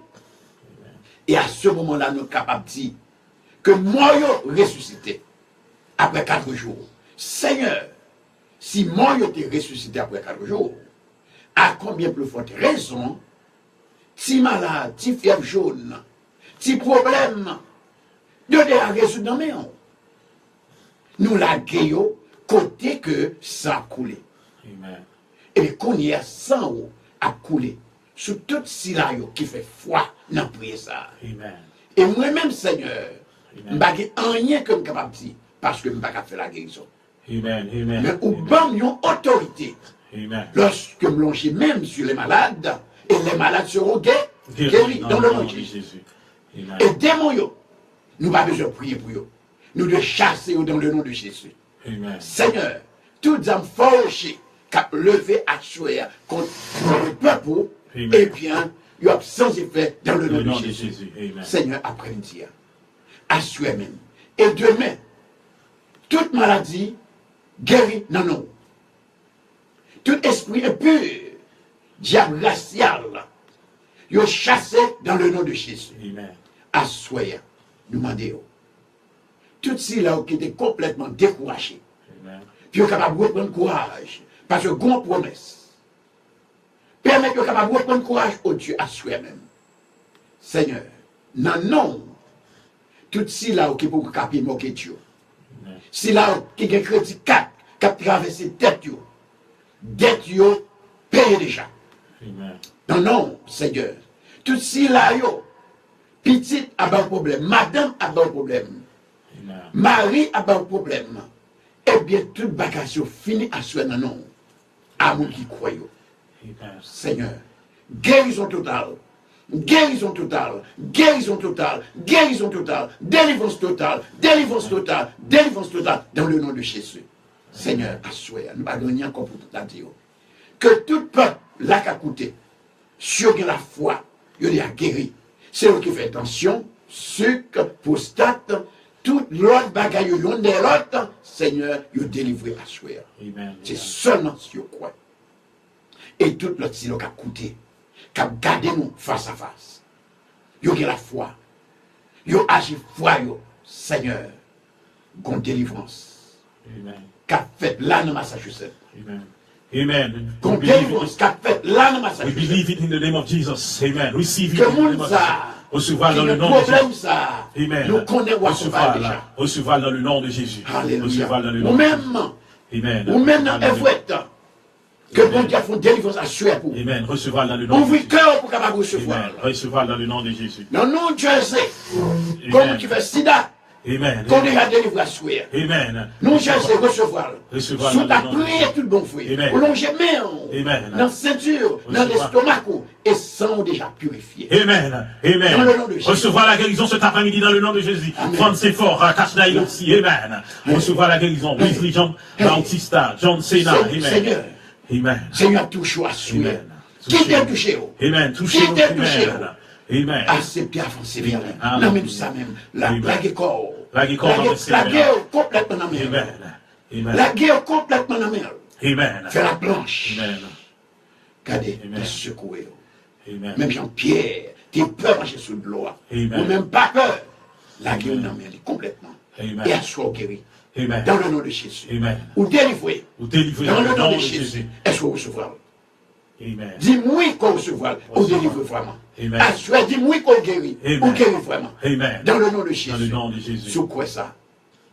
Et à ce moment-là, nous sommes capables de dire que moi, je ressuscité après 4 jours. Seigneur, si moi, je ressuscité après 4 jours, à combien plus forte raison, si malade, si fièvre jaune, si problème, de la résoudre dans mes mains. Nous la guéons côté que ça a coulé. Amen. Et bien, qu'on y a 100 eau à couler sur toute silayo qui fait foi dans la prière ça. Amen. Et moi-même, Seigneur, je Amen. ne sais rien que je suis capable de dire parce que je ne peux pas faire la guérison. Amen. Amen. Mais au Amen. banc, une autorité. Amen. Lorsque je longe même sur les malades, et les malades seront guéris dans le nom de Jésus. Amen. Et démons, nous n'avons pas besoin de prier pour eux. Nous devons chasser dans le nom de Jésus. Amen. Seigneur, toutes âmes fauchées qui ont levé à souhait contre le peuple, Amen. eh bien, il y a sans effet dans le nom de Jésus. Amen. Seigneur, après-midi, à soi-même. Et demain, toute maladie guérie, non. Tout esprit impur, diable racial, il est chassé dans le nom de Jésus. Amen. À soi, nous demandons. Tout ceux là qui étaient complètement découragés, puis ils sont capables de reprendre courage, parce que grande promesse. Permet qu'ils soient capables de reprendre courage au Dieu à soi-même. Seigneur, non, tout ceux là qui peuvent caper moquer Dieu. Si là qui ont crédit 4, qui a traversé tête, dette paye déjà. Non, Seigneur. Tout ceux là, petite a un problème, madame a un problème. Marie a un problème. Eh bien, toute bagage fini à soi, non. À mon qui croit. Seigneur, guérison totale. Guérison totale, guérison totale, guérison totale, délivrance totale, délivrance totale, délivrance totale, dans le nom de Jésus. Seigneur, assois, nous ne pouvons encore pour tout dire. Que tout peuple l'a qu'à coûter, sur la foi, il a guéri. C'est eux qui fait attention, sucre, prostate, tout l'autre bagaille, l'un de l'autre, Seigneur, il a délivré à soi. C'est seulement si vous croyez. Et tout l'autre, c'est eux qui a coûté. Qui a gardé nous face à face. Yo a la foi. Yo agi foi, yo. Seigneur, gon délivrance. Amen. Qui a fait là dans Massachusetts. Amen. Amen. Gon délivrance qui a fait là dans We Massachusetts. believe it in the name of Jesus. Amen. Receive it Que in the name monde of ça, Jesus. Recevoir dans qui le a nom de Jésus. problème ça, Amen. nous connaissons recevoir déjà. Recevoir dans le nom de Jésus. Alléluia. Recevoir dans le nom Ou de Jésus. même, Amen. ou même dans Alléluia. Everett, que bon Dieu a fait délivrance à soi pour. Amen. Recevoir dans le nom de Ouvrez Jésus. cœur pour capable recevoir. Amen. Recevoir dans le nom de Jésus. Dans le nom de Jersey, comme tu fais sida, Amen. qu'on déjà délivré à soi. Amen. Nous Jersey recevoir. Recevoir Sous dans ta le nom de prière, tout bon frère. Amen. Au long main, Amen. dans la ceinture, dans Recevoir. l'estomac, et sang déjà purifié. Amen. Amen. Dans le nom de Jésus. Recevoir la guérison cet après-midi dans le nom de Jésus. Amen. Francis Fort, Kashnaïl aussi. Amen. Recevoir la guérison. Wesley John Bautista, John Cena. Amen. Seigneur, Amen. Seigneur, touche à soi. Amen. Qui t'a touché? Amen. Touchez-nous. Qui t'a touché? Amen. Amen. Acceptez avancer vers lui. Amen. Non, mais nous ça même. La Amen. guerre La guerre corps dans le Seigneur. la guerre complètement dans la mer. Amen. Amen. La guerre complètement dans la mer. Amen. Faire la planche. Amen. Regardez, Amen. te secouer. Amen. Même Jean-Pierre, t'es peur de marcher sous de l'eau. Amen. Ou même pas peur. La guerre dans la mer, complètement. Amen. Et à soi guéri. Amen. Dans le nom de Jésus. Amen. Ou délivré. Ou délivré Dans le nom de Jésus. Jésus. Est-ce qu'on recevoir? Amen. Dis-moi oui qu'on recevoir. Ou délivre vraiment. Amen. À soi, dis-moi oui qu'on guérit. Amen. Ou guérit vraiment. Amen. Dans le nom de Jésus. Dans le nom de Jésus. Sur quoi ça?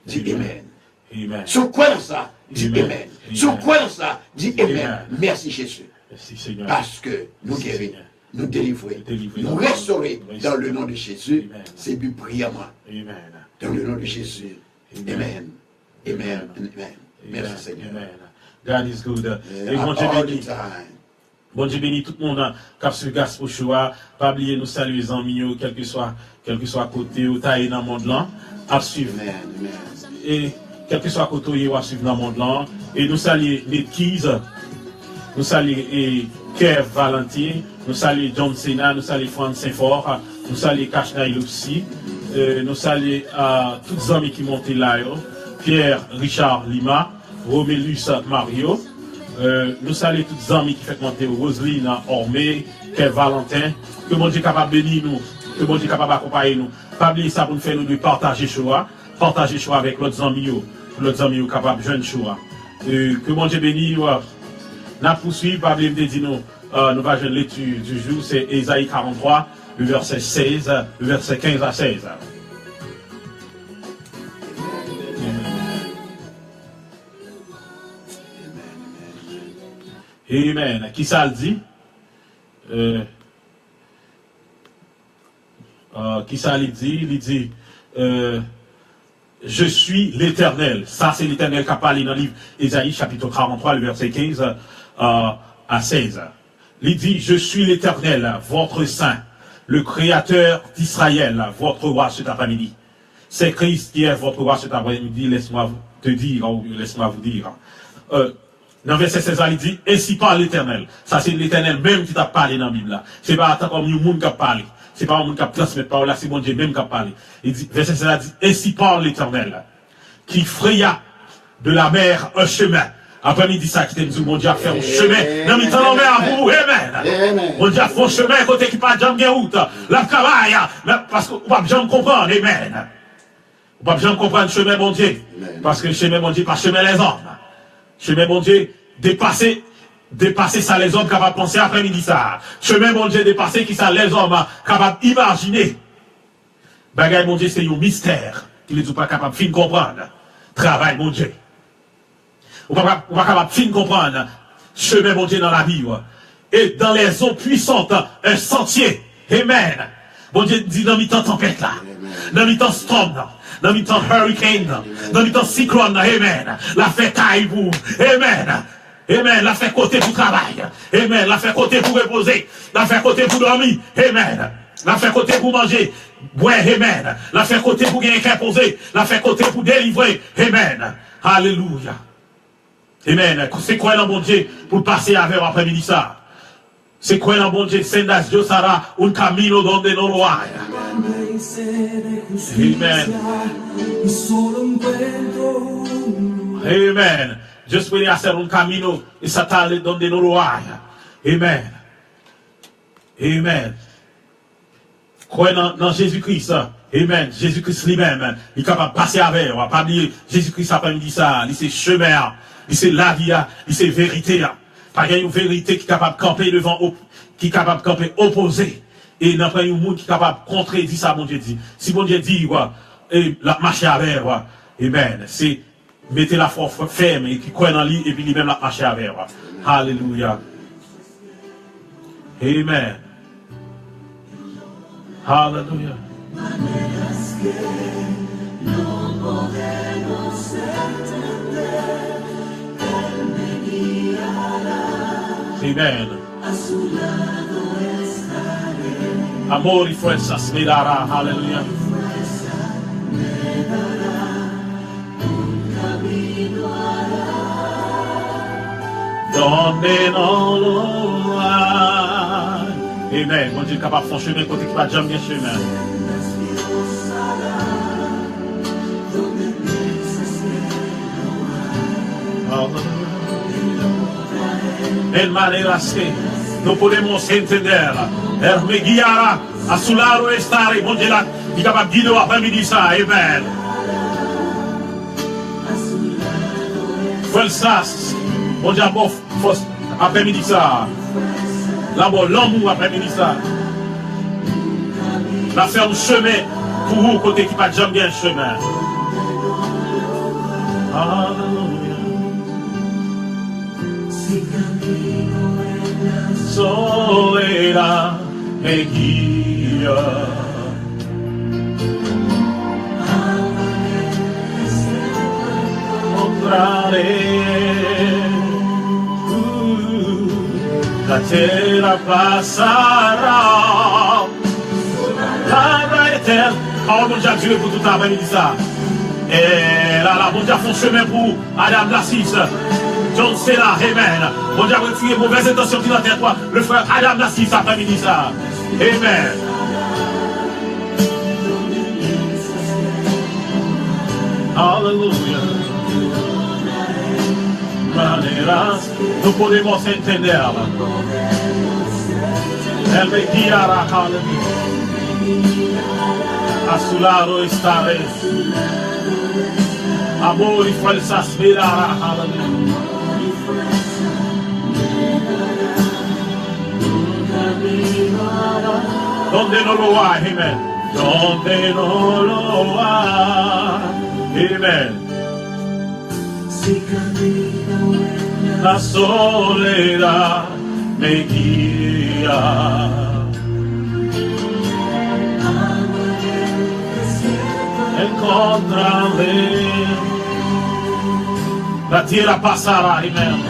Dis Amen. Amen. Amen. Sur quoi dans ça? Dis Amen. Amen. Amen. Sur quoi dans ça? Dis Amen. Amen. Merci Jésus. Merci Seigneur. Parce que nous Merci, guérir, Seigneur. nous délivrer, Délivrer. nous restaurer Nous dans le restaurer. nom de Jésus. Amen. C'est but prière moi. Amen. Dans le nom de Jésus. Amen. Amen. Amen. Amen. Amen. Merci Seigneur. Amen. God is good. Et At bon Dieu all béni. the time. Bon Dieu béni tout le monde qui a su Gaspard Choua. Pas oublier nous saluer les amis, quel que soit côté ou taille dans le monde là. À suivre. Amen. Amen. Et quel que soit côté ou à suivre dans le monde là. Et nous saluer les Keys. Nous saluer Kev Valentin. Nous saluer John Cena. Nous saluer Francis Saint-Fort. Nous saluer Kashnaïl aussi. Nous saluer tous les amis qui montent là. Pierre Richard Lima. Romélus Mario. Nous saluons tous les amis qui font monter Roselyne Ormé, Kev Valentin. Que mon Dieu est capable de bénir nous. Que mon Dieu est capable d'accompagner nous. Pas oublier ça pour nous faire nous de partager choix. Partager choix avec l'autre amis. L'autre amis capable de jeune choix. Que mon Dieu bénisse. Nous poursuivons. Pas oublier de dire nous. Nous va jeune l'étude du jour. C'est Ésaïe 43, le verset 16, le verset 15 à 16. Amen. Qui ça le dit? Qui ça le dit? Il dit, je suis l'Éternel. Ça, c'est l'Éternel qui a parlé dans le livre Ésaïe, chapitre 43, le verset 15 à 16. Il dit, je suis l'Éternel, votre Saint, le Créateur d'Israël, votre roi cet après-midi. C'est Christ qui est votre roi cet après-midi, laisse-moi te dire, ou laisse-moi vous dire. Dans le verset 16, il dit, ainsi parle l'Éternel. Ça, c'est l'Éternel même qui t'a parlé dans la Bible là. C'est pas tant comme un monde qui a parlé. C'est pas un monde qui a transmis parole là, c'est mon Dieu même qui a parlé. Il dit, verset 16, il dit, ainsi parle l'Éternel, qui fraya de la mer un chemin. Après, il dit ça, qui t'a dit, mon Dieu a fait un chemin. Non, mais t'en en met à vous, amen. Mon Dieu a fait un chemin, côté qui pas jamais route. La travail, parce qu'on va jamais comprendre, amen. On va jamais comprendre le chemin, mon Dieu. Parce que le chemin, mon Dieu, pas chemin les hommes. Chemin, mon Dieu, dépasser ça, les hommes capables de penser après-midi ça. Chemin, mon Dieu, dépasser qui ça, les hommes capables d'imaginer. Bagaille, mon Dieu, c'est un mystère. Il n'est pas capable de comprendre. Travail, mon Dieu. On va capable de comprendre. Chemin, mon Dieu, dans la vie. Et dans les eaux puissantes, un sentier. Amen. Mon Dieu dit dans mi-temps tempête là. Dans mi-temps storm là. Dans le temps hurricane, dans le temps cyclone, amen. La fait taille pour, amen. Amen. La fait côté pour travail, amen. La fait côté pour reposer, la fait côté pour dormir, amen. La fait côté pour manger, boire, amen. La fait côté pour gagner qu'à poser, la fait côté pour délivrer, amen. Alléluia. Amen. C'est quoi le bon Dieu pour passer avec après-midi ça? C'est quoi le bon Dieu? Sendas Dios hará un camino donde no lo hay. Amen. Amen. Dios puede hacer un camino estatal donde no lo hay. Amen. Amen. Quoi dans Jésus-Christ? Amen. Jésus-Christ lui-même, il est capable de passer avec. On va pas dire Jésus-Christ après-midi ça. Il c'est chemin, il c'est la vie, il c'est vérité. Pas une vérité qui est capable de camper devant, qui est capable de camper opposé. Et n'a pas un monde qui est capable de contredire ça, mon Dieu dit. Si mon Dieu dit, et la marche avec, amen. C'est mettez la foi ferme et qui croit dans lui, et puis lui-même la marche avec. Alléluia. Amen. Alléluia. Amen. Amor y fuerzas me dará, aleluya. Donde no lo hay. Amen. Mon Dieu, capable de faire chemin côté qui va jamais bien chemin. En maneras que no podemos entender. Él me guiará, a su lado estaré. Mon Dieu, il est capable de guider après-midi ça. Amen. Fuerzas. Mon Dieu, après-midi ça. L'amour après-midi ça. La faire un chemin pour vous, côté qui va jamais bien chemin. Alléluia. Soledad me guía. Encontraré la tierra pasará. La éternelle. Oh mon Dieu, pour tout l'après-midi ça. Et là, mon Dieu, font chemin pour Adam Nassis. John Cena, amen. Mon Dieu, retirez mauvaise intention qui dans tes toi. Le frère Adam Nassis après-midi ça. Amen. Alléluia. Maneras, no podemos entenderla. Él me guiará, aleluya. A su lado estaré. Amor y fuerzas me dará, aleluya. Donde no lo hay, amen. Donde no lo hay, amen. La soledad me guía. Encontraré. La tierra pasará, amen.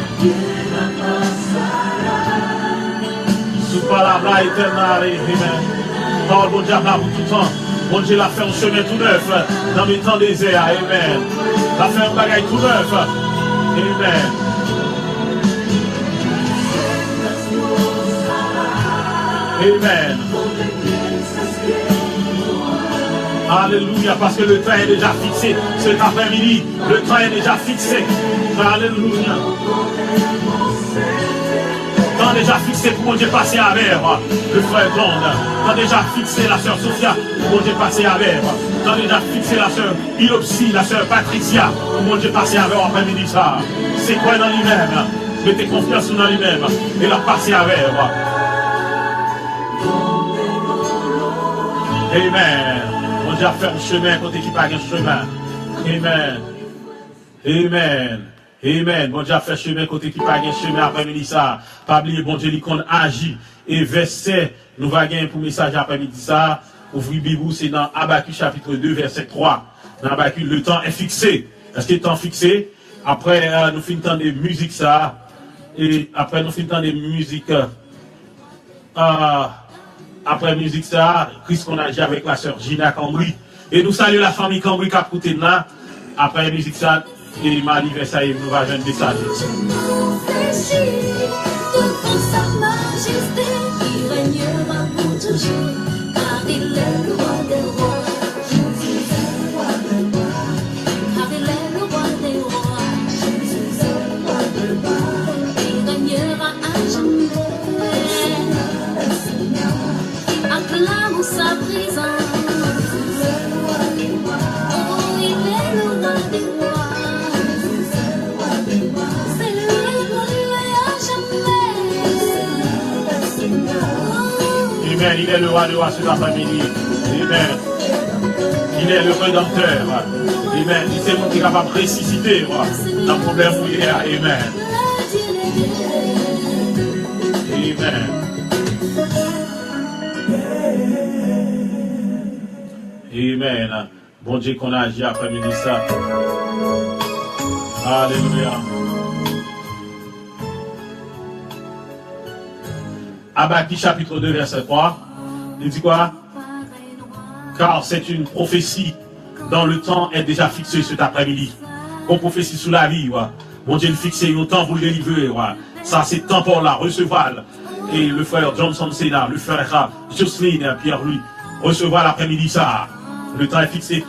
Su palabra eterna, amen. Parole, bon Dieu, pour tout le temps. Bon Dieu, l'a fait un chemin tout neuf dans mes temps désert, amen. L'a fait un bagage tout neuf, amen. Amen. Alléluia, parce que le temps est déjà fixé cet après-midi. Le temps est déjà fixé. Alléluia. Le temps est déjà fixé pour mon Dieu passer à l'heure. Le frère Blonde. Le temps est déjà fixé la sœur Sophia pour mon Dieu passer à l'heure. Le temps est déjà fixé la sœur Ilopsi, la sœur Patricia pour mon Dieu passer à l'heure après-midi ça. C'est quoi dans lui-même? Mettez confiance dans lui-même et la passer à l'heure. Amen. Mon Dieu a fait un chemin côté qui pas un chemin. Amen. Amen. Amen. Bon Dieu a fait chemin côté qui pas un chemin après-midi ça. Pas oublier, bon Dieu, qu'on agit. Et verset, nous va gagner pour message après-midi ça. Ouvrez Bible, c'est dans Habakkuk chapitre 2, verset 3. Dans Habakkuk, le temps est fixé. Est-ce que le temps est fixé? Après, nous finissons de musique ça. Et après, nous finissons de musique. Après musique ça, Christ qu'on a agit avec la sœur Gina Cambry. Et nous saluons la famille Cambry qui a écouté là. Après musique ça, et ma anniversaire, nous va jeune message. Devant sa majesté, il régnera pour toujours, car il est le roi des rois. Jésus est le roi des rois, car il est le roi des rois. Jésus est le roi des rois, il régnera à jamais. Acclamons sa présence. Oh, il est le roi des rois. C'est lui à jamais. Amen. Il est le roi des rois cet après-midi. Amen. Il est le rédempteur. Amen. Il c'est mon qui est capable de ressusciter dans le problème où il est. Amen. Amen. Amen. Bon Dieu qu'on a agi après-midi ça. Alléluia. Habakkuk chapitre 2 verset 3. Il dit quoi? Car c'est une prophétie dont le temps est déjà fixé cet après-midi. Qu'on prophétie sous la vie. Bon Dieu le fixé au temps pour le délivrer. Ça c'est temps pour la recevoir. Et le frère Johnson Sénat, le frère Jocelyne Pierre-Louis recevoir l'après-midi ça. Le temps est fixé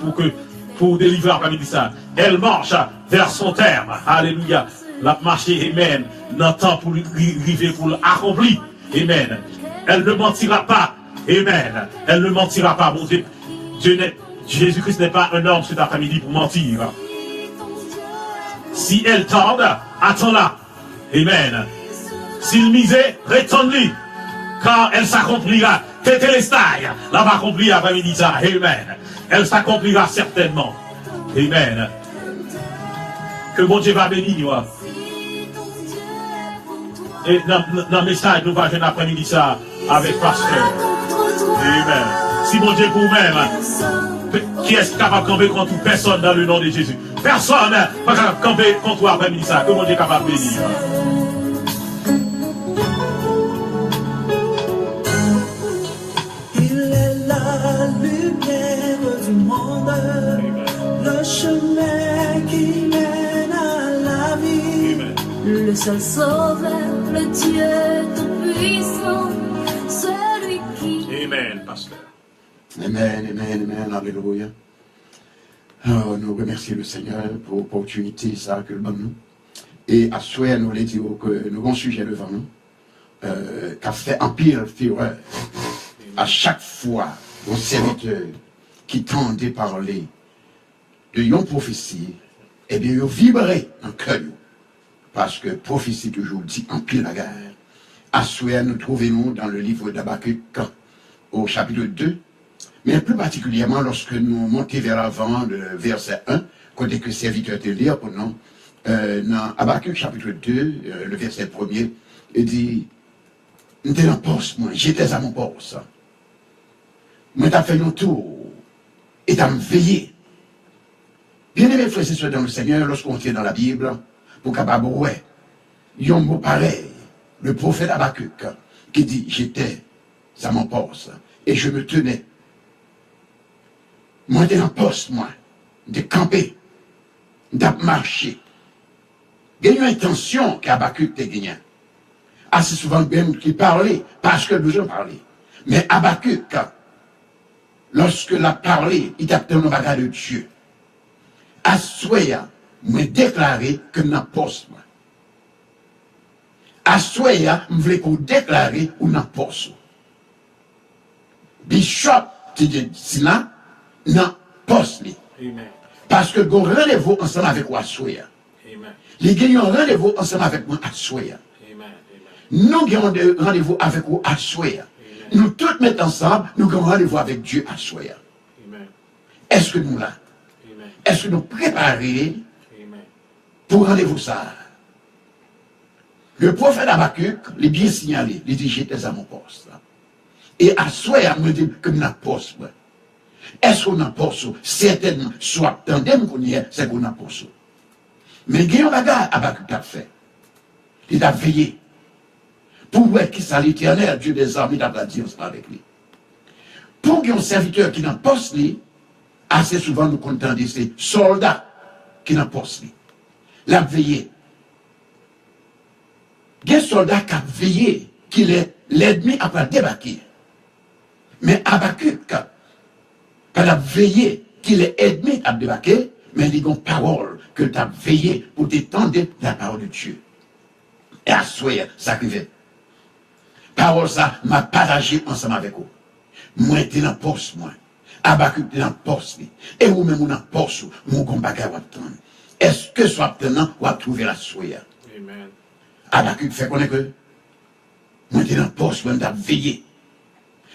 pour délivrer l'après-midi ça. Elle marche vers son terme. Alléluia. La marché, amen. Dans le temps pour arriver, pour l'accomplir. Amen. Elle ne mentira pas. Amen. Elle ne mentira pas. Mon Dieu, Jésus-Christ n'est pas un homme cet après-midi pour mentir. Si elle tarde, attends-la. Amen. S'il misait, retourne-lui. Car elle s'accomplira. Tétélestai, la va accomplir après-midi ça. Amen. Elle s'accomplira certainement. Amen. Que mon Dieu va bénir. Et dans le message, nous allons après-midi ça avec pasteur. Amen. Si mon Dieu pour vous-même, qui est capable de camper contre personne dans le nom de Jésus? Personne n'est pas capable de camper contre toi après-midi ça. Que mon Dieu est capable de bénir. Le chemin qui mène à la vie. Le seul sauveur, le Dieu tout-puissant, celui qui... Amen, pasteur. Amen, amen, amen, alléluia. Alors, nous remercions le Seigneur pour l'opportunité ça que nous. Et à souhait, nous voulons dire que nous avons un sujet devant nous, qui a fait un pire fureur. À chaque fois, nos serviteurs qui tendaient parler de yon prophétie, eh bien, ils vibraient dans le cœur. Parce que prophétie toujours dit en pile la guerre. À souhait, nous trouvons dans le livre d'Habakkuk au chapitre 2, mais plus particulièrement lorsque nous montons vers l'avant, le verset 1, côté que serviteur te lire pour nous, dans Habakkuk chapitre 2, le verset 1er, il dit, j'étais dans poste, moi, j'étais à mon poste. Moi, t'as fait un tour, et t'as me veillé. Bien aimé, frères et sœurs dans le Seigneur, lorsqu'on tient dans la Bible, pour capable, ouais, il y a un mot pareil, le prophète Habakkuk, qui dit, j'étais à mon poste, et je me tenais. Moi, j'étais en poste, moi, de camper, de marcher. Il y a une intention qu'Habakkuk t'a gagné. Assez souvent, même qui parlait, parce que besoin de parler. Mais Habakkuk, lorsque l'a parlé, il a obtenu le bagage de Dieu. Assoya m'a déclaré que n'a pas moi. Assoya m'voulait qu'on déclare ou n'a pas. Bishop, tu dis, sinon, n'a pas lui. Parce que nous rendez-vous ensemble avec moi Assoya. Les gagnants rendez-vous ensemble avec moi Assoya. Nous avons rendez-vous avec vous Assoya. Nous tous mettons ensemble, nous avons rendez-vous avec Dieu Assoya. Est-ce que nous là? Est-ce que nous préparons pour rendez-vous ça? Le prophète Habakkuk, il est bien signalé, il dit j'étais à mon poste. Et Assoya me dit que n'a poste. Est-ce qu'on a poste? Certainement, soit tandem qu'on y est, c'est qu'on a poste. Mais il y a un bagage Habakkuk a fait. Il a veillé. Pour voir qui ça l'Éternel, Dieu des armées, d'après dire avec lui. Pour qu'il y ait un serviteur qui n'a pas lui, assez souvent nous contendons ces soldats qui n'a pas lui. La veillé. Il y a un soldat qui a veillé, qui l'ennemi a pas débarqué. Mais Habakkuk, quand il a veillé, qu'il est ennemi à débarquer, mais il y a une parole que tu as veillé pour t'étendre la parole de Dieu. Et à souhait, ça arrivait. Parole ça m'a partagé ensemble avec vous. Moi, j'étais dans le poste, moi. Habakkuk était dans le poste. Et vous-même, vous dans le poste, mon combat va attendre. Est-ce que soit obtenant, vous avez trouvé la souhait? Amen. Habakkuk fait connaître que moi, j'étais dans le poste, moi, j'ai veillé.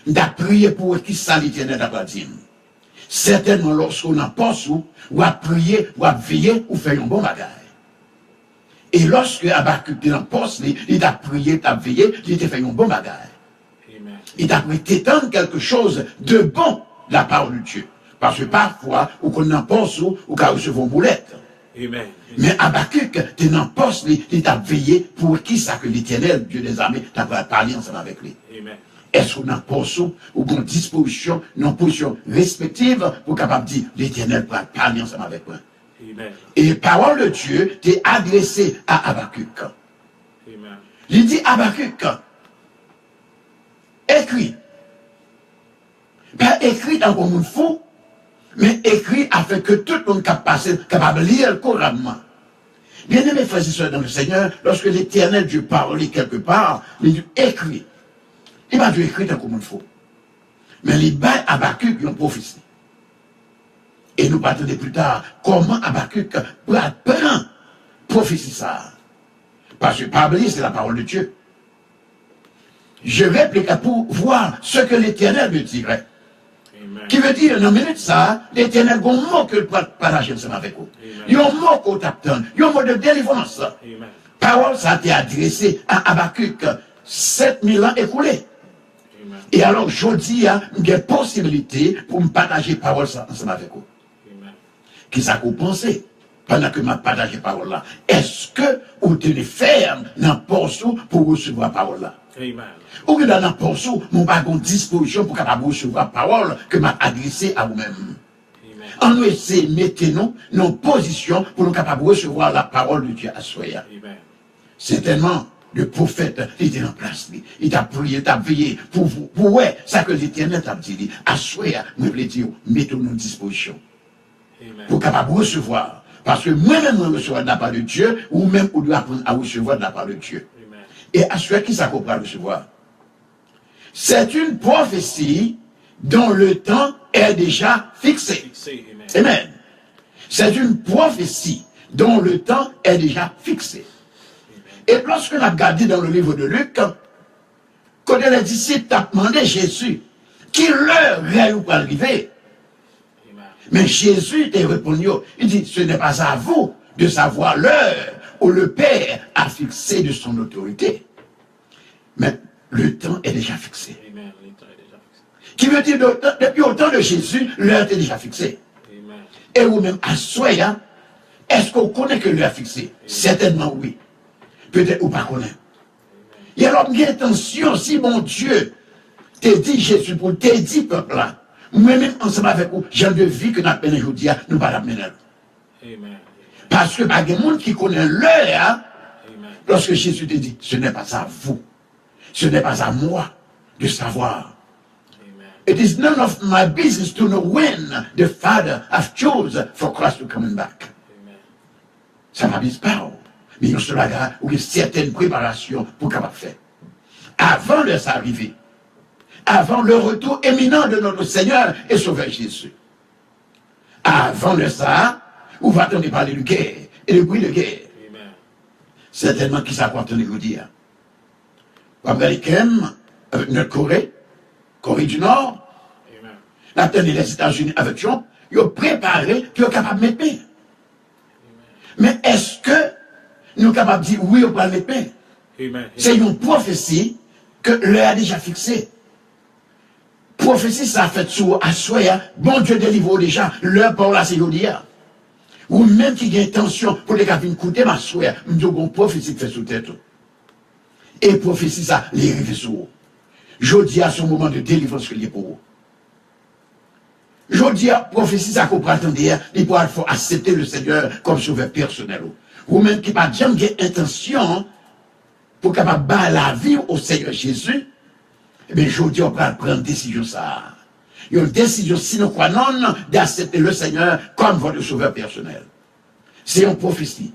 J'ai prié pour qui ça l'Éternel d'après dire. Certainement, lorsqu'on a poste, vous avez prié, vous avez veillé, vous faites un bon bagage. Et lorsque Habakkuk était dans le poste, il a prié, il a veillé, il a fait un bon bagage. Il a prétendu quelque chose de bon de la parole de Dieu. Parce que parfois, ou qu'on en pense, ou qu'on recevoir une boulette. Amen. Mais Habakkuk était dans le poste, il a veillé pour qui ça que l'Éternel, Dieu des armées, t'a parlé ensemble avec lui. Amen. Est-ce qu'on a poste ou qu'on disposition, une position respective pour capable de dire l'Éternel va parler ensemble avec moi. Amen. Et la parole de Dieu t'est adressée à Habakkuk. Amen. Il dit Habakkuk, écrit. Pas écrit dans le monde fou, mais écrit afin que tout le monde capable de lire couramment. Bien aimé frères et sœurs dans le Seigneur, lorsque l'Éternel Dieu parlait quelque part, il dit écrit. Il m'a dit écrit dans le monde fou. Mais il bat Habakkuk une prophétie. Et nous partons plus tard, comment Habakkuk peut apprendre prophétie ça. Parce que parler, c'est la parole de Dieu. Je réplique pour voir ce que l'Éternel me dirait. Amen. Qui veut dire, dans une minute ça, l'Éternel a un mot que le partager ensemble avec vous. Il y a un mot qu'on t'attend. Il y a un mot de délivrance. Amen. Parole, ça a été adressé à Habakkuk 7000 ans écoulés. Amen. Et alors, je dis, il y a une possibilité pour me partager parole ensemble avec vous. Qui ça vous pensez pendant que je partage la parole là? Est-ce que vous tenez ferme dans le poste pour recevoir la parole là? Amen. Ou que dans le poste, mon pas une disposition pour capable recevoir la parole que m'a adressée à vous-même. En nous essayer de mettre nous en position pour nous capables de recevoir la parole de Dieu à soi. Certainement, le prophète était en place. Il a prié, il a veillé pour vous. Pour ouais, ça que l'Éternel t'a dit. À soi, nous voulons dire, mettons-nous en disposition. Amen. Pour capable de recevoir. Parce que moi-même, je recevoir de la part de Dieu, ou même on doit apprendre à recevoir de la part de Dieu. Amen. Et à ceux qui s'accrochent à recevoir. C'est une prophétie dont le temps est déjà fixé. Amen. Amen. C'est une prophétie dont le temps est déjà fixé. Amen. Et lorsque l'on a regardé dans le livre de Luc, quand les disciples ont demandé Jésus, qui l'heure est ou pas arriver? Mais Jésus t'a répondu, il dit, ce n'est pas à vous de savoir l'heure où le Père a fixé de son autorité. Mais le temps est déjà fixé. Amen. Qui veut dire, depuis au temps de Jésus, l'heure est déjà fixée. Amen. Et vous-même, à soi, est-ce qu'on connaît que l'heure est fixée? Amen. Certainement oui. Peut-être ou pas connaît. Et alors, il y a attention, si mon Dieu t'a dit Jésus, pour t'a dit peuple là, moi-même, ensemble avec vous, j'ai de vie que nous avons aujourd'hui, nous ne pouvons pas l'amener. Parce que il y a des gens qui connaissent l'heure, lorsque Jésus te dit, ce n'est pas à vous, ce n'est pas à moi de savoir It is none of my business to know when the Father has chosen for Christ to come back. Ça ne m'abuse pas. Mais il y a cela où il y a certaines préparations pour capable faire. Avant de ça arriver, avant le retour éminent de notre Seigneur et Sauveur Jésus. Avant de ça, où va-t-on parler de guerre et de bruit de guerre? Certainement qui s'apporte de nous dire. Américains, avec notre Corée du Nord, la tenue des États-Unis avec Trump, ils ont préparé, ils sont capables de mettre paix. Mais est-ce que nous sommes capables de dire oui, on va mettre paix? C'est une prophétie que l'heure a déjà fixée. Prophétie, ça a fait sur Assoya, bon Dieu délivre déjà, l'heure pour la Ségodia. Ou même qui a intention pour les cabines coûter ma Assoya, nous avons une prophétie qui fait sous tête. Et prophétie, ça, les rives sur vous. Je dis à ce moment de délivrance que il est pour vous. Je dis à prophétie, ça qu'on peut attendre, il faut accepter le Seigneur comme sauveur personnel. Ou même qui n'a jamais intention pour capable battre la vie au Seigneur Jésus, eh bien, je dis, on va prendre une décision, ça. Il y a une décision, sinon quoi non, d'accepter le Seigneur comme votre sauveur personnel. C'est une prophétie.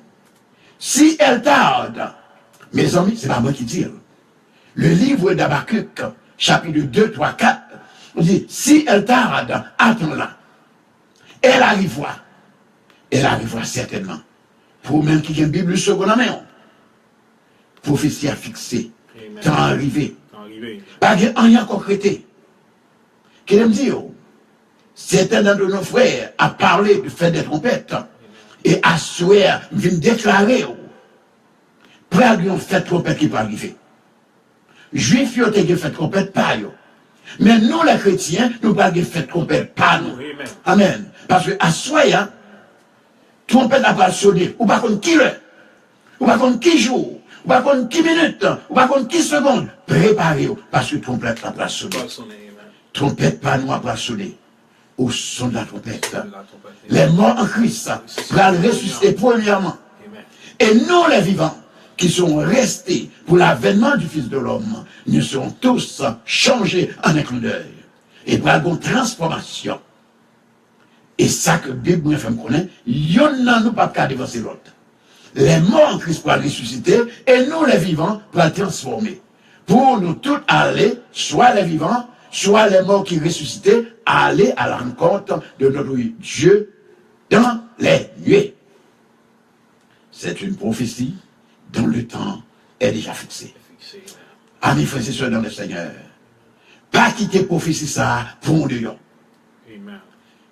Si elle tarde, mes amis, c'est pas moi qui dis. Le livre d'Habakkuk, chapitre 2, 3, 4, on dit, si elle tarde, attends-la. Elle arrivera. Elle arrivera certainement. Pour même qui a une Bible seconde en main. Prophétie à fixer. Temps arrivé. Pas de rien concrété. Qu'elle me dit, certains de nos frères a parlé du fait des trompettes et à souhait, viennent déclarer, près à lui, on fait trompette qui peut arriver. Juifs, ils ont fait trompette, pas eux. Mais nous, les chrétiens, nous n'avons pas fait trompette, pas nous. Amen. Parce que à souhait, trompette n'a pas sonné. Ou pas contre qui le, ou pas contre qui jour. Ou pas contre qui minute, ou pas contre qui seconde, préparez-vous, parce que trompette n'a pas sonné. Trompette pas nous n'a pas sonné. Au son de la trompette. Les morts en Christ vont ressusciter premièrement. Et nous, les vivants, qui sont restés pour l'avènement du Fils de l'homme, nous serons tous changés en un clin d'œil. Et pour une transformation. Et ça que la Bible nous fait connaître, il y en a nous pas qu'à dévancer l'autre. Les morts en Christ pour ressusciter, et nous les vivants pour la transformer. Pour nous tous aller, soit les vivants, soit les morts qui ressuscitaient, aller à la rencontre de notre Dieu dans les nuées. C'est une prophétie dont le temps est déjà fixé. Amis, frères et sœurs dans le Seigneur, pas quitter prophétie ça pour un Dieu.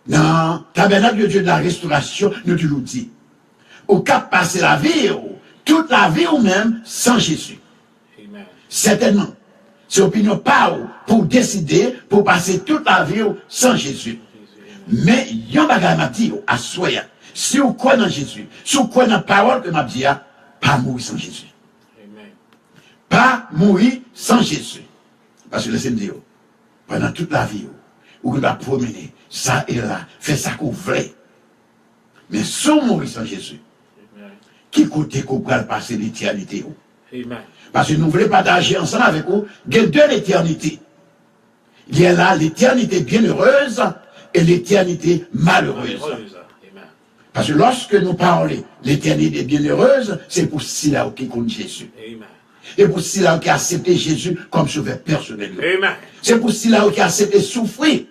Dans le tabernacle de Dieu de la restauration, nous toujours dit. Au cap passer la vie, toute la vie ou même sans Jésus. Amen. Certainement. C'est opinion pas pour décider, pour passer toute la vie sans Jésus. Mais il y a un bagage m'a dit, à soya. Si vous croyez dans Jésus, si vous croyez dans la parole que m'a dit, pas mourir sans Jésus. Amen. Pas mourir sans Jésus. Parce que laissez-moi dire, pendant toute la vie, vous va promener, ça et là, faire ça qu'on voulait. Mais sans mourir sans Jésus, qui côté qu'on peut passer l'éternité? Parce que nous voulons partager ensemble avec vous, il y a deux éternités. Il y a là l'éternité bienheureuse et l'éternité malheureuse. Parce que lorsque nous parlons l'éternité bienheureuse, c'est pour ceux-là qui comptent Jésus. Et pour ceux-là qui acceptent Jésus comme sauveur personnel. C'est pour ceux-là qui acceptent souffrir,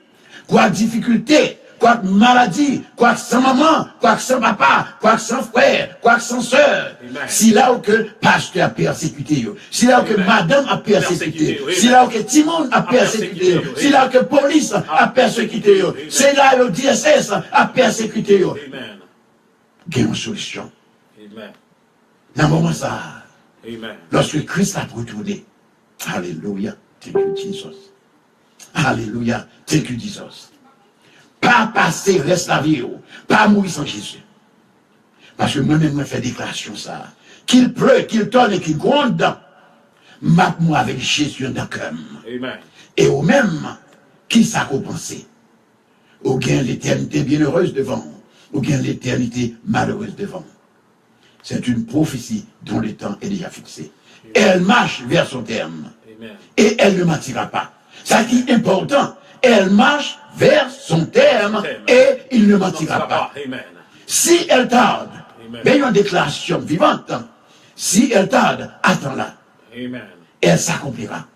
quoi difficulté, quoi que maladie, quoi que sans maman, quoi que sans papa, quoi que sans frère, quoi que sans soeur. Si là où que pasteur a persécuté, si là où que madame a persécuté, si là où que Timon a persécuté, si là où que police a persécuté, si là où DSS a persécuté. Il y a une solution. Dans le moment ça, lorsque Christ a retourné, alléluia, thank you Jesus. Alléluia, thank you Jesus. Pas passer, reste la vie, pas mourir sans Jésus. Parce que moi-même, je fais déclaration ça. Qu'il pleuve, qu'il tonne et qu'il gronde, mate-moi avec Jésus dans le cœur. Et au même, qui ça compensé? Ou bien l'éternité bienheureuse devant, ou bien l'éternité malheureuse devant. C'est une prophétie dont le temps est déjà fixé. Elle marche vers son terme. Et elle ne mentira pas. Ça qui est important, elle marche vers son terme et il ne mentira pas. Amen. Si elle tarde, mais il y a une déclaration vivante. Si elle tarde, attends-la. Amen. Elle s'accomplira.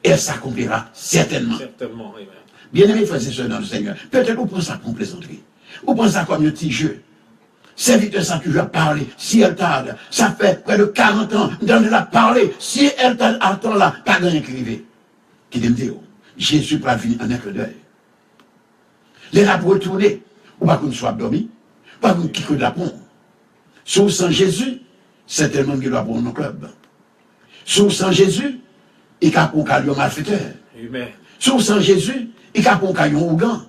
Elle s'accomplira certainement. Certainement. Amen. Bien-aimés frères et sœurs dans le Seigneur, peut-être vous prenez ça comme plaisanterie. Vous prenez ça comme un petit jeu. Serviteur ça toujours parler. Si elle tarde, ça fait près de 40 ans d'en la parler. Si elle tarde, attends-la, pas rien écrivé. Qui me dit, Jésus va venir en un clin d'œil. Les rats retourner, ou pas qu'on soit dormi, pas qu'on quitte la pont. Sauf sans Jésus, certainement qu'il doit prendre nos clubs. Sauf sans Jésus, il n'y a pas un malfaiteur. Sauf sans Jésus, il n'y a pas un ougan.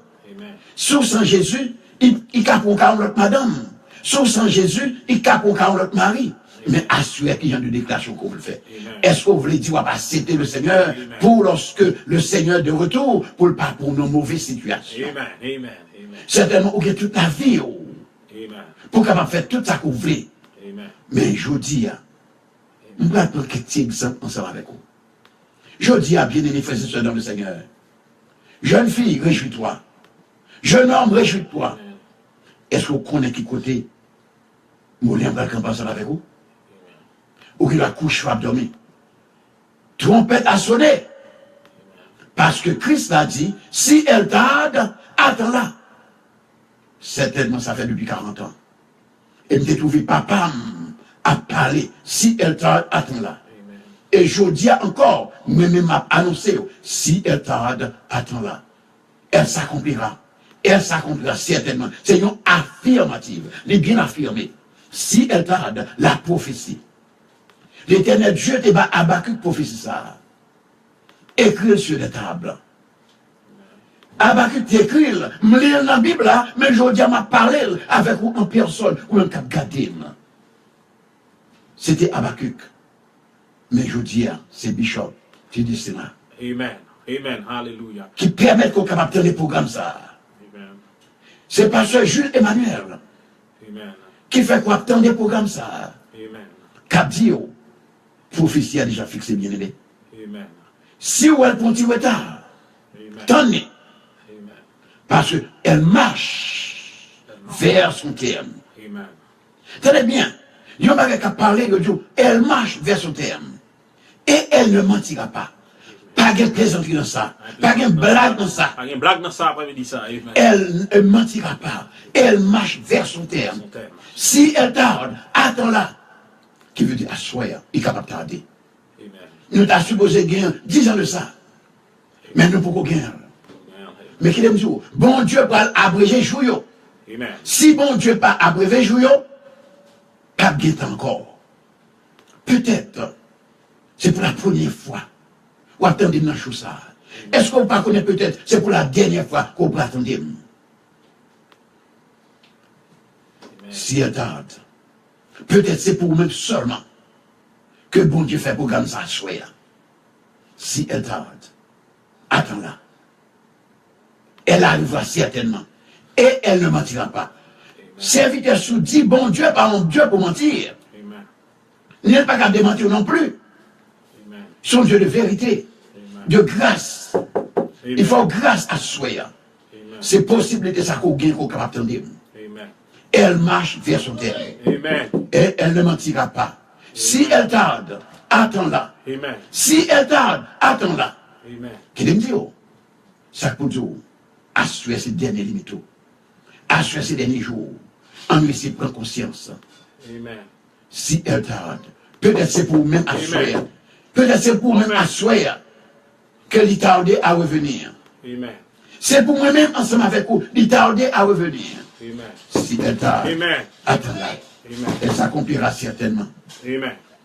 Sauf sans Jésus, il n'y a pas un autre madame. Sauf sans Jésus, il n'y a pas un autre mari. Mais assurez qu'il y a une déclaration qu'on veut faire. Est-ce que vous voulez dire, c'était le Seigneur pour lorsque le Seigneur de retour, pas pour nos mauvaises situations. Certainement, vous avez toute la vie pour capable faire tout ça que vous voulez. Mais je dis, je vais prendre quelques exemples ensemble avec vous. Je dis à bien-aimés frères et sœurs dans le Seigneur, jeune fille, réjouis-toi. Jeune homme, réjouis-toi. Est-ce que vous connaissez qui côté Moulin va le ensemble avec vous? Ou qu'il a couché ou dormir. Trompette a sonné. Parce que Christ a dit, si elle tarde, attends-la. Certainement, ça fait depuis 40 ans. Et me trouvé papa à parler. Si elle tarde, attends-la. Et je dis encore, même m'a annoncé, si elle tarde, attends-la. Elle s'accomplira. Elle s'accomplira certainement. C'est une affirmative. Elle est bien affirmée. Si elle tarde, la prophétie. L'Éternel Dieu te bat Habakkuk prophétie ça. Écrit sur les tables. Habakkuk t'écrit, me lire dans la Bible là, mais je dis à ma parler avec vous en personne, ou un cap gardé. C'était Habakkuk. Mais je dis, c'est Bishop, tu dis cela. Amen. Amen. Hallelujah. Qui permet qu'on capable de les programmes ça. Amen. C'est pasteur Jules Emmanuel. Amen. Qui fait quoi attendre des programmes ça. Amen. Cap dit, prophétie a déjà fixé bien aimé. Amen. Si ou elle prend un petit retard, tenez. Parce qu'elle marche vers son terme. Amen. Tenez bien, il y a qu'à parler de Dieu, elle marche vers son terme. Et elle ne mentira pas. Pas de plaisanterie dans ça. Pas de blague dans ça. Pas de blague dans ça, pas de ça. Elle ne mentira pas. Elle marche vers son terme. Si elle tarde, attends-la. Qui veut dire assoir, il est capable de tarder. Nous t'as supposé gagner 10 ans de ça. Mais nous pouvons gagner. Mais qu'il aime dire, bon Dieu va abréger jouyo. Si bon Dieu pas abréger jouyo, pas gagner encore. Peut-être, c'est pour la première fois. Ou attendez dans chose ça. Est-ce qu'on pas connaît peut-être, c'est pour la dernière fois qu'on peut attendre. Si elle tarde. Peut-être c'est pour vous-même seulement que bon Dieu fait programme ça soir. Si elle tarde, attends-la. Elle arrivera certainement. Et elle ne mentira pas. Serviteur sous dit bon Dieu, par mon Dieu pour mentir. Il n'est pas capable de mentir non plus. Son Dieu de vérité, de grâce. Il faut grâce à soi. C'est possible de ça qu'on gagne qu'on capable d'entendre. Elle marche vers son terme. Et elle ne mentira pas. Si elle tarde, attends-la. Si elle tarde, attends-la. Qu'il me dit, ça pour dire, assurer ces derniers limites. Assurer ces derniers jours. En lui, c'est prendre conscience. Si elle tarde, peut-être c'est pour même assurer. Peut-être c'est pour même assurer que il tardait à revenir. C'est pour moi-même, ensemble avec vous, il tardait à revenir. Si elle tarde, attends-la. Elle s'accomplira certainement.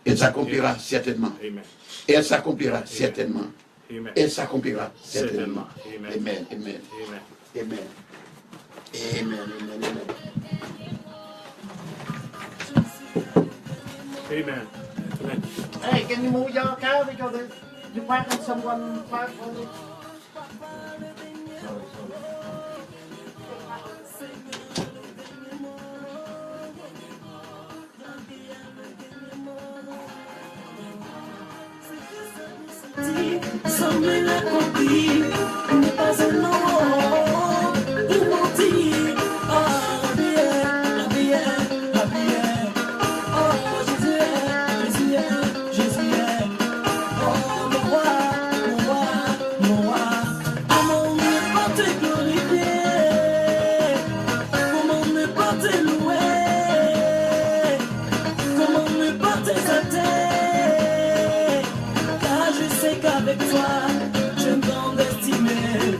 Elle s'accomplira certainement. Elle s'accomplira certainement. Elle s'accomplira certainement. Amen. Amen. Amen. Amen. Amen. Amen. Hey, can you move your car because you park on someone park on it? Sommes accomplis, n'est pas un nom toi, je m'en estimais.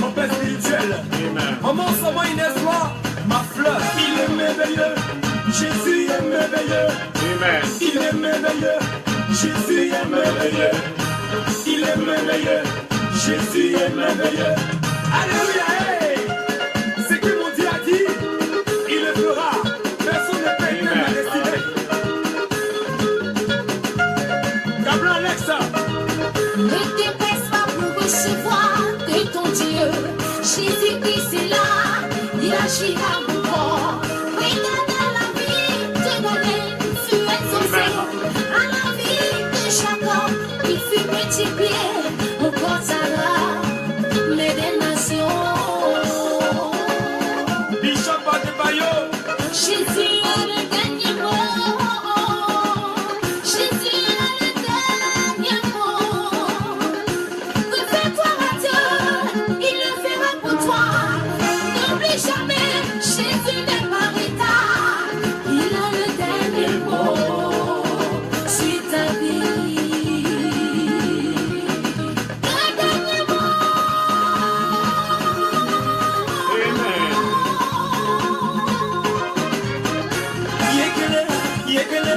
Mon père spirituel, maman Sama Inès-moi, ma fleur, il est merveilleux, Jésus est merveilleux, il est merveilleux, Jésus est merveilleux, il est merveilleux, Jésus est merveilleux. Alléluia, hey! C'est que mon Dieu a dit, il le fera, personne ne peut éteindre ma destinée. Gabriel Alexa. Ne t'épaisse pas pour recevoir de ton Dieu. Jésus-Christ est là, il agira encore. Regarde à la vie de Daniel, il fut exaucé. À la vie de Jacob, il fut multiplié. Encore ça va, mais des nations. Bishop Adebayo. Jésus a le dernier mot. Jésus a le dernier mot. Refais-toi à Dieu, il le fera pour toi. N'oublie jamais, Jésus n'est pas retard. Il a le dernier mot sur ta vie. Le dernier mot. Yekele,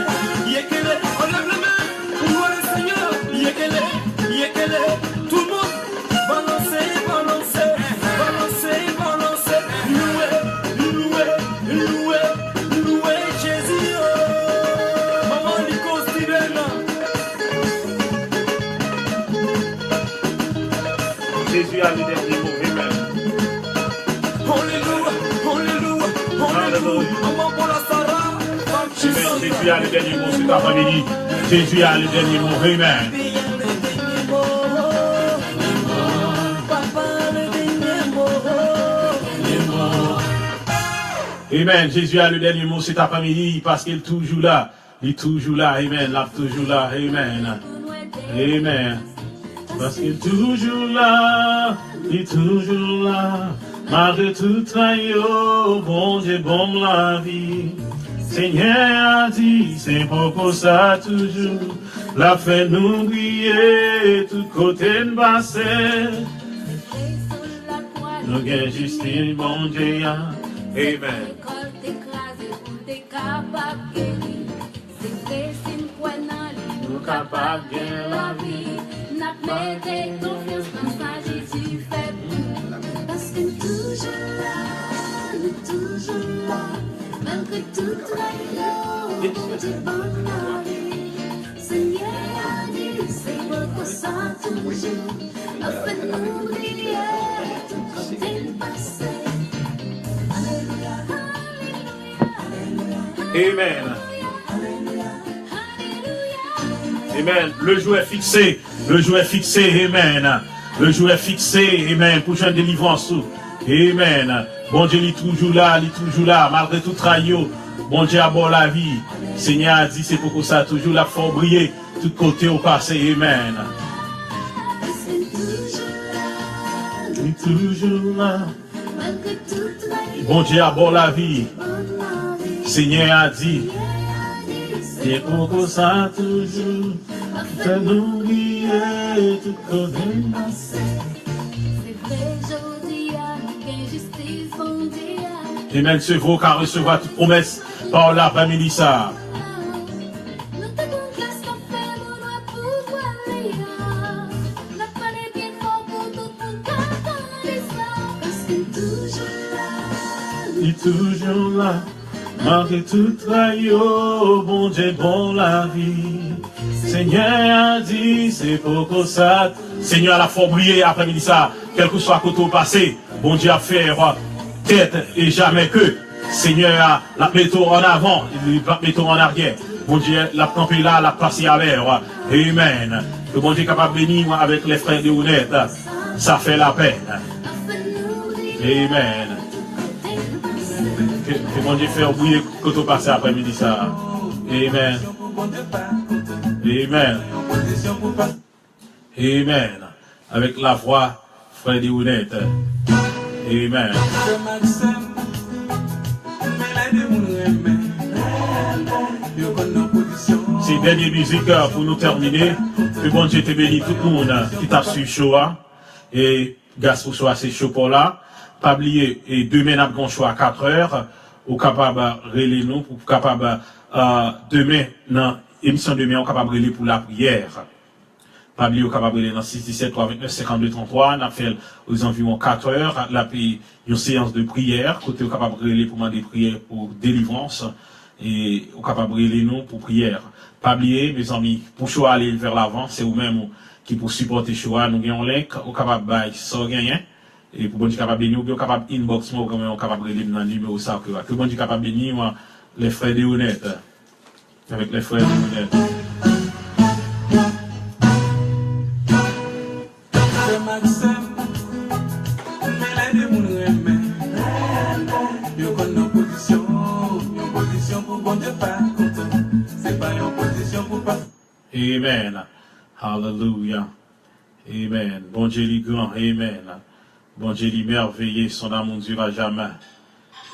yekele, on lève la main, on voit le Seigneur. Yekele, yekele, tout le monde, balancez, balancez, balancez, balancez, louez, louez, louez, louez Jésus. Maman Nico Steven. Jésus a le dernier mot. Amen. Alléluia, alléluia, alléluia. Maman pour la Sarah, femme puissante. Jésus a le dernier mot cet après-midi. Jésus a le dernier mot. Amen. Amen. Jésus a le dernier mot cet après-midi parce qu'il est toujours là. Il est toujours là. Amen. Il est toujours là. Amen. Amen. Parce qu'il est toujours là. Il est toujours là. Malgré tout trahison, bon Dieu, bon la vie. Seigneur a dit, c'est pourquoi ça toujours. La fait nous briller, tout côté de passé. Nous gagnons justice, bon Dieu. Amen. Nous capables de gagner la vie. Parce que toujours là, malgré toute la du bon la vie. Seigneur a dit, c'est pourquoi ça toujours. A fait nous briller, tout côté le passé. Amen. Amen. Le jour est fixé. Le jour est fixé. Amen. Le jour est fixé. Amen. Prochaine délivrance. Amen. Bon Dieu, il est toujours là. Il est toujours là. Malgré tout trahison. Bon Dieu a bon la vie. Seigneur a dit, c'est pour ça toujours la faut briller. Tout côté au passé. Amen. Il est toujours là. Bon Dieu a bon la vie. Seigneur a dit, c'est pour ça toujours Fais nous briller tout côté. Amen, ce veau car recevra toute promesse par la famille ça. Il est toujours là, malgré tout traillot, bon Dieu, bon la vie. Seigneur a dit, c'est pour que ça. Seigneur, la fois briller après-midi ça, quel que soit côté au passé, bon Dieu a fait tête et jamais que. Seigneur, la mettons en avant, la mettons en arrière. Bon Dieu, la campé là, la placé à l'air. Amen. Que bon Dieu est capable de bénir avec les frères de honnêtes. Ça fait la peine. Amen. Que bon Dieu fait oublier quand on passe après-midi ça. Amen. Amen. Amen. Avec la voix, frère de honnêtes. Amen. C'est dernière musique pour nous terminer. Que bon Dieu te bénisse tout le monde qui t'a su chaud. Et gaz pour soi, c'est chaud pour là. Pas oublier, et demain, nous avons choix à 4 heures. Ou capable de relayer nous, pour capable demain, dans l'émission demain, on capable de relayer pour la prière. Pas oublier, on capable de relayer dans 617 329 52 33. On a fait aux environs 4 heures. Là, puis, une séance de prière. Côté, on capable de relayer pour demander prière pour délivrance. Et on capable de relayer nous pour prière. Pas oublier, mes amis, pour choix aller vers l'avant, c'est vous-même qui pour supporter choix. Nous gagnons un link, on capable de sans gagner. Et pour bon Dieu capable de bénir, ou capable inbox moi, comme on capable de dans le numéro ça que bon Dieu capable de bénir les frères de honnêtes. Avec les frères de honnêtes. Amen. Hallelujah. Amen. Bon Dieu est grand. Amen. Bon Dieu est merveilleux. Son amour ne durera jamais.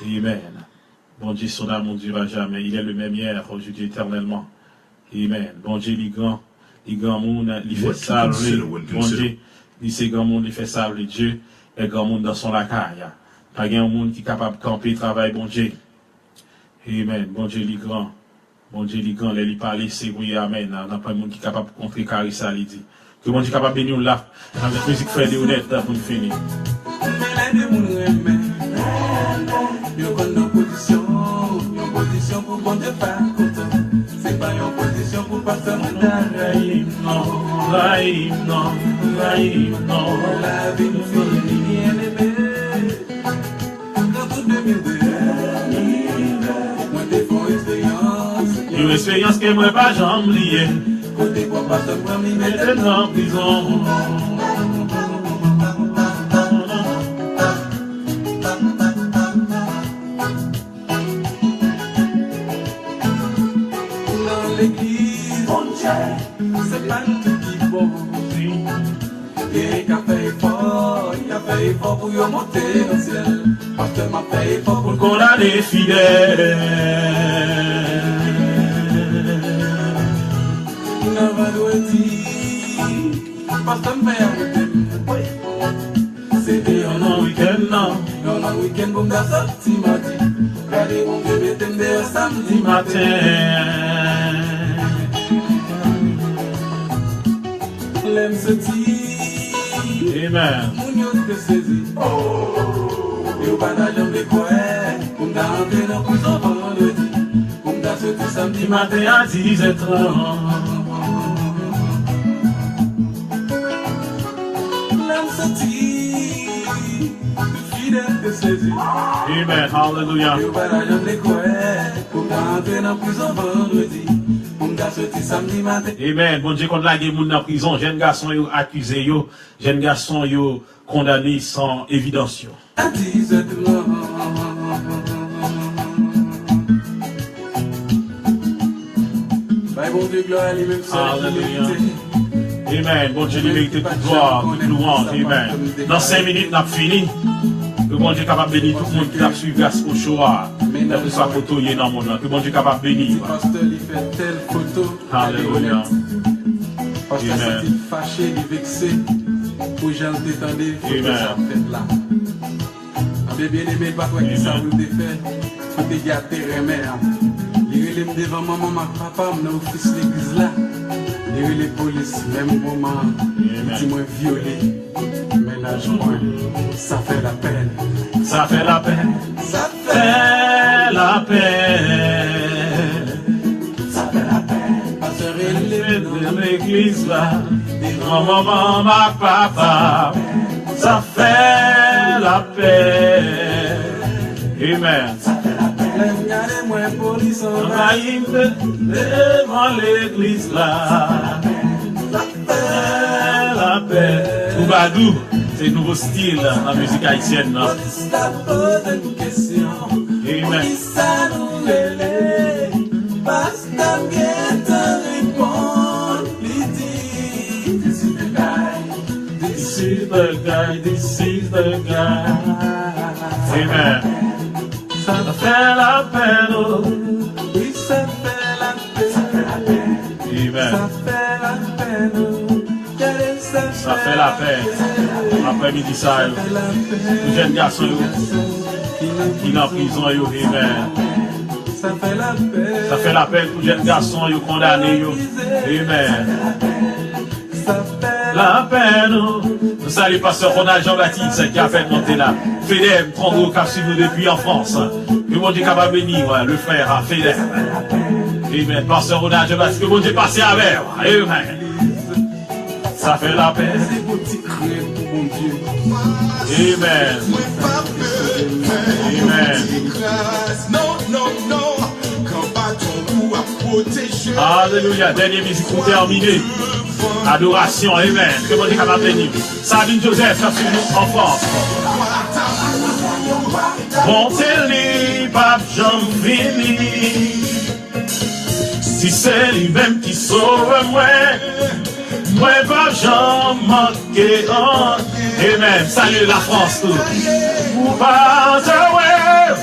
Amen. Bon Dieu, son amour ne durera jamais. Il est le même hier, aujourd'hui, éternellement. Amen. Bon Dieu est grand. Il grand monde, il fait ça. Bon Dieu, il c'est grand monde, il fait ça. Dieu est grand monde dans son lacaille. Pas un monde qui est capable de camper, travailler, bon Dieu. Amen. Bon Dieu est grand. Bon Dieu est grand. Il parle, c'est oui, amen. On n'a pas un monde qui est capable de contrecarrer ça, il dit. Que bon Dieu est capable de bénir là, avec musique frère de honnête, pour nous finir. Position pour bon Dieu pas content. C'est pas une position pour passer mon temps. Non, la vie nous fait bien aimer. Dans tout 2002, moi des fonds expérience. Une expérience que moi pas jamais oubliée. Côté pour passer pour m'y mettre en prison. L'église, c'est pas nous qui bon. Il y a fait fort pour y monter au ciel. Parce que m'a fait fort pour qu'on a des fidèles. Nous va nous dire, parce que m'a c'était un week-end, non, un week-end comme ça, sorti mardi. Regardez mon bébé t'aimer samedi matin. L'aime se dit, amen. Mon yon te saisi, et au panage on les croit, pour m'entrer dans prison vendredi, pour m'acheter samedi matin à 10h30. L'aime se dit, fidèle te saisi, amen, hallelujah. Et au panage on les croit, pour m'entrer dans prison vendredi. Amen. Bon Dieu, quand la guerre dans prison, jeunes garçons yo accusés yo, jeunes garçons yo condamnés sans évidence. Alléluia. Amen. Bon Dieu, il mérite toute gloire, toute louange. Amen. Dans 5 minutes, nous avons fini. Que bon Dieu est capable de bénir tout le monde qui a suivi grâce au choix. Que soit photo dans le monde. Que bon Dieu est capable de bénir. Alléluia. Parce que c'est fâché, il est vexé. Pour gens t'étendre, il faut que ça fait là. Bien aimé, pas quoi qui ça vous fait. Faut te garder remède. Il relève devant maman, ma papa, mon office l'église là. Il relève police, même moment, dis-moi violé. Ménage moi, ça fait la peine. Ça fait la peine. Ça fait la peine. Ça fait la peine. Pasteur relève dans l'église là. Devant maman, ma papa. Ça fait la peine. Amen. Regardez-moi, police en vaille devant l'église là. Ça fait la peine. Troubadou, c'est un nouveau style en musique haïtienne. Amen. This is the guy, this is the guy. Amen. Ça fait la peine. Oui, ça fait la peine. Ça fait la peine. Amen. Ça fait la peine. Ça fait la peine. Après-midi, ça, les jeunes garçons qui sont en prison. Amen. Ça fait la peine. Ça fait la peine pour les jeunes garçons qui sont condamnés. Amen. Ça fait la peine. Nous saluons pasteur Ronald Jean-Baptiste qui a fait monter là. Fédem, 30 euros qui a suivi depuis en France. Que mon Dieu capable de bénir le frère à Fédem. Amen. Pasteur Ronald Jean-Baptiste, que mon Dieu passe avec. Amen. Ça fait la peine. Amen. Amen. Alléluia. Dernière musique pour terminer. Adoration, amen. Que mon Dieu capable de bénir. Sabine Joseph, merci nous en France. Montez les papes, j'en finis. Si c'est lui-même qui sauve moi, moi pas j'en manqué. Amen. Salut la France tout. Vous pas ouais.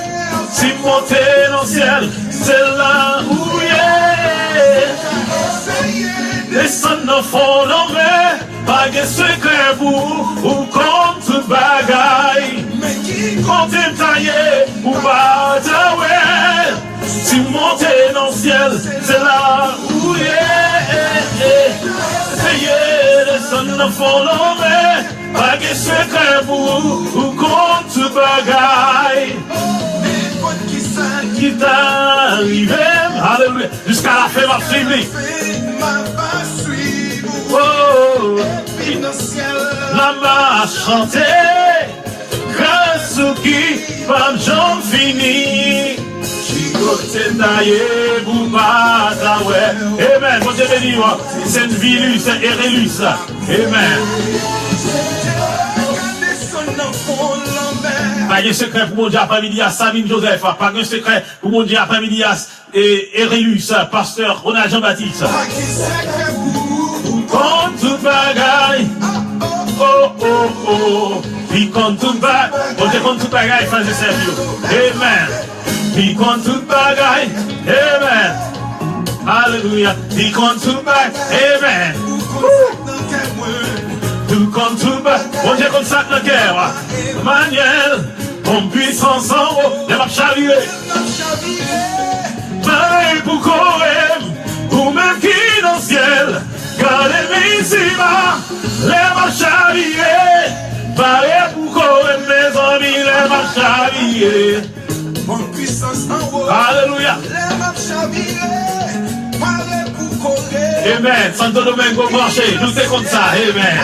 Si monter dans le ciel, c'est là où il est. Descend dans le fond, non mais pas de secret pour ou contre bagaille. Quand t'es taillé, ou pas ouais. Si monter dans le ciel, c'est là où il est. Descend dans le fond, non mais pas de secret pour ou contre bagaille. Qui t'est arrivé, alléluia, jusqu'à la fin, ma fille. Oh, la marche chantée, grâce au qui, femme j'en finis. Chicoté taillé, bouba, ouais. Amen, mon Dieu béni, c'est une virus, c'est Erélus. Amen. Pas de secret pour mon Dieu après-midi à Sabine Joseph, pas de secret pour mon Dieu après-midi à Erélus, pasteur Ronald Jean-Baptiste. Compte tout bagaille, oh oh oh, il compte tout bagaille, mon Dieu compte tout bagaille, frères et sœurs, amen. Il compte tout bagaille, amen. Alléluia, il compte tout bagaille, amen. Tout compte tout bagaille, mon Dieu compte ça dans le cœur, Manuel. On puissance en haut, les marches chavirées. Pareil pour Corém, ou même qui dans le ciel. Quand les misimas, les marches chavirées. Pareil pour Corém, mes amis, les marches chavirées. On puissance en haut, alléluia. Les marches chavirées. Pareil pour Corém. Amen. Santo Domingo branché, nous t'es comme ça, amen.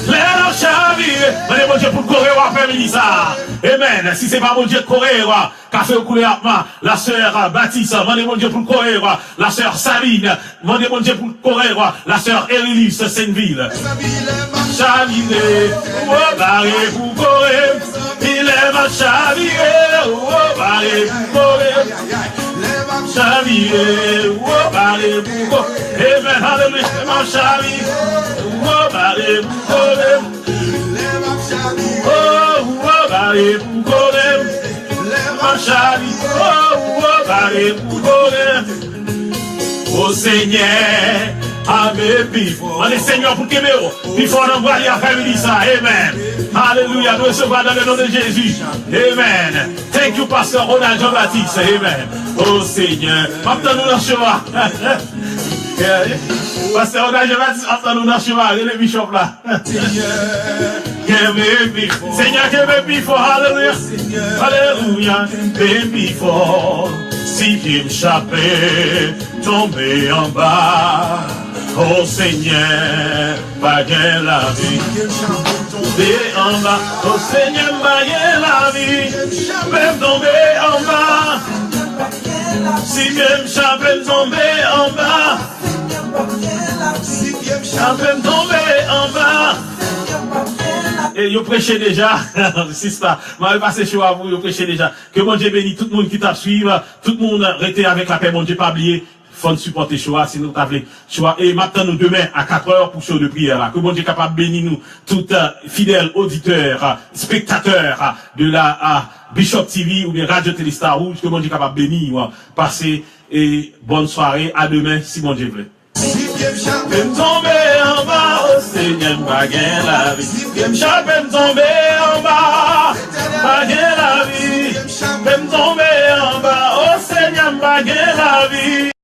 Les marches chavirées. Allez, mon Dieu, pour courir après-midi ça. Amen. Si c'est pas mon Dieu courir, café au couler la sœur Baptiste, demandez mon Dieu pour courir, la sœur Sabine, demandez mon Dieu pour courir, la sœur Erilis Sainte-Ville. Chaviré, oh, barré pour courir. Il est ma chaviré, oh, barré pour courir. Chaviré, oh, barré pour courir. Amen. Alléluia, ma chaviré, oh, barré pour courir. Oh, barré pour courir. Ma chavi, oh, barré pour courir. Au Seigneur, Amen. On est Seigneur pour Kébéo. Il faut en envoyer à famille ça. Amen. Alléluia. Nous recevons dans le nom de Jésus. Amen. Thank you, Pasteur Ronald Jean-Baptiste. Amen. Oh Seigneur. Maintenant nous dans le chemin. Pasteur Ronald Jean-Baptiste, maintenant nous dans le chemin. Il est le bishop là. Seigneur, que baby for. Alléluia. Alléluia. Baby for. Si Kim Chapé tombé en bas. Oh Seigneur, baguette la vie. Tombé en bas. Oh Seigneur, baguette la vie. Même tombé en bas. Si même Chapé tombé en bas. Si même Chapé tombé en bas. Et vous prêchez déjà, c'est ça, je vais passer chez vous, vous prêchez déjà. Que mon Dieu bénisse tout le monde qui t'a suivi, tout le monde reste avec la paix, mon Dieu, pas oublier, faut supporter choix, sinon t'as fait choix. Et maintenant, nous demain, à 4 heures pour show de prière, là. Que mon Dieu est capable de bénir nous, tout fidèles auditeurs, spectateurs de la Bishop TV ou de Radio Téléstar Rouge, que mon Dieu est capable de bénir, passer et bonne soirée, à demain, si mon Dieu veut. J'aime tomber en bas, oh Seigneur, baguette la vie. J'aime tomber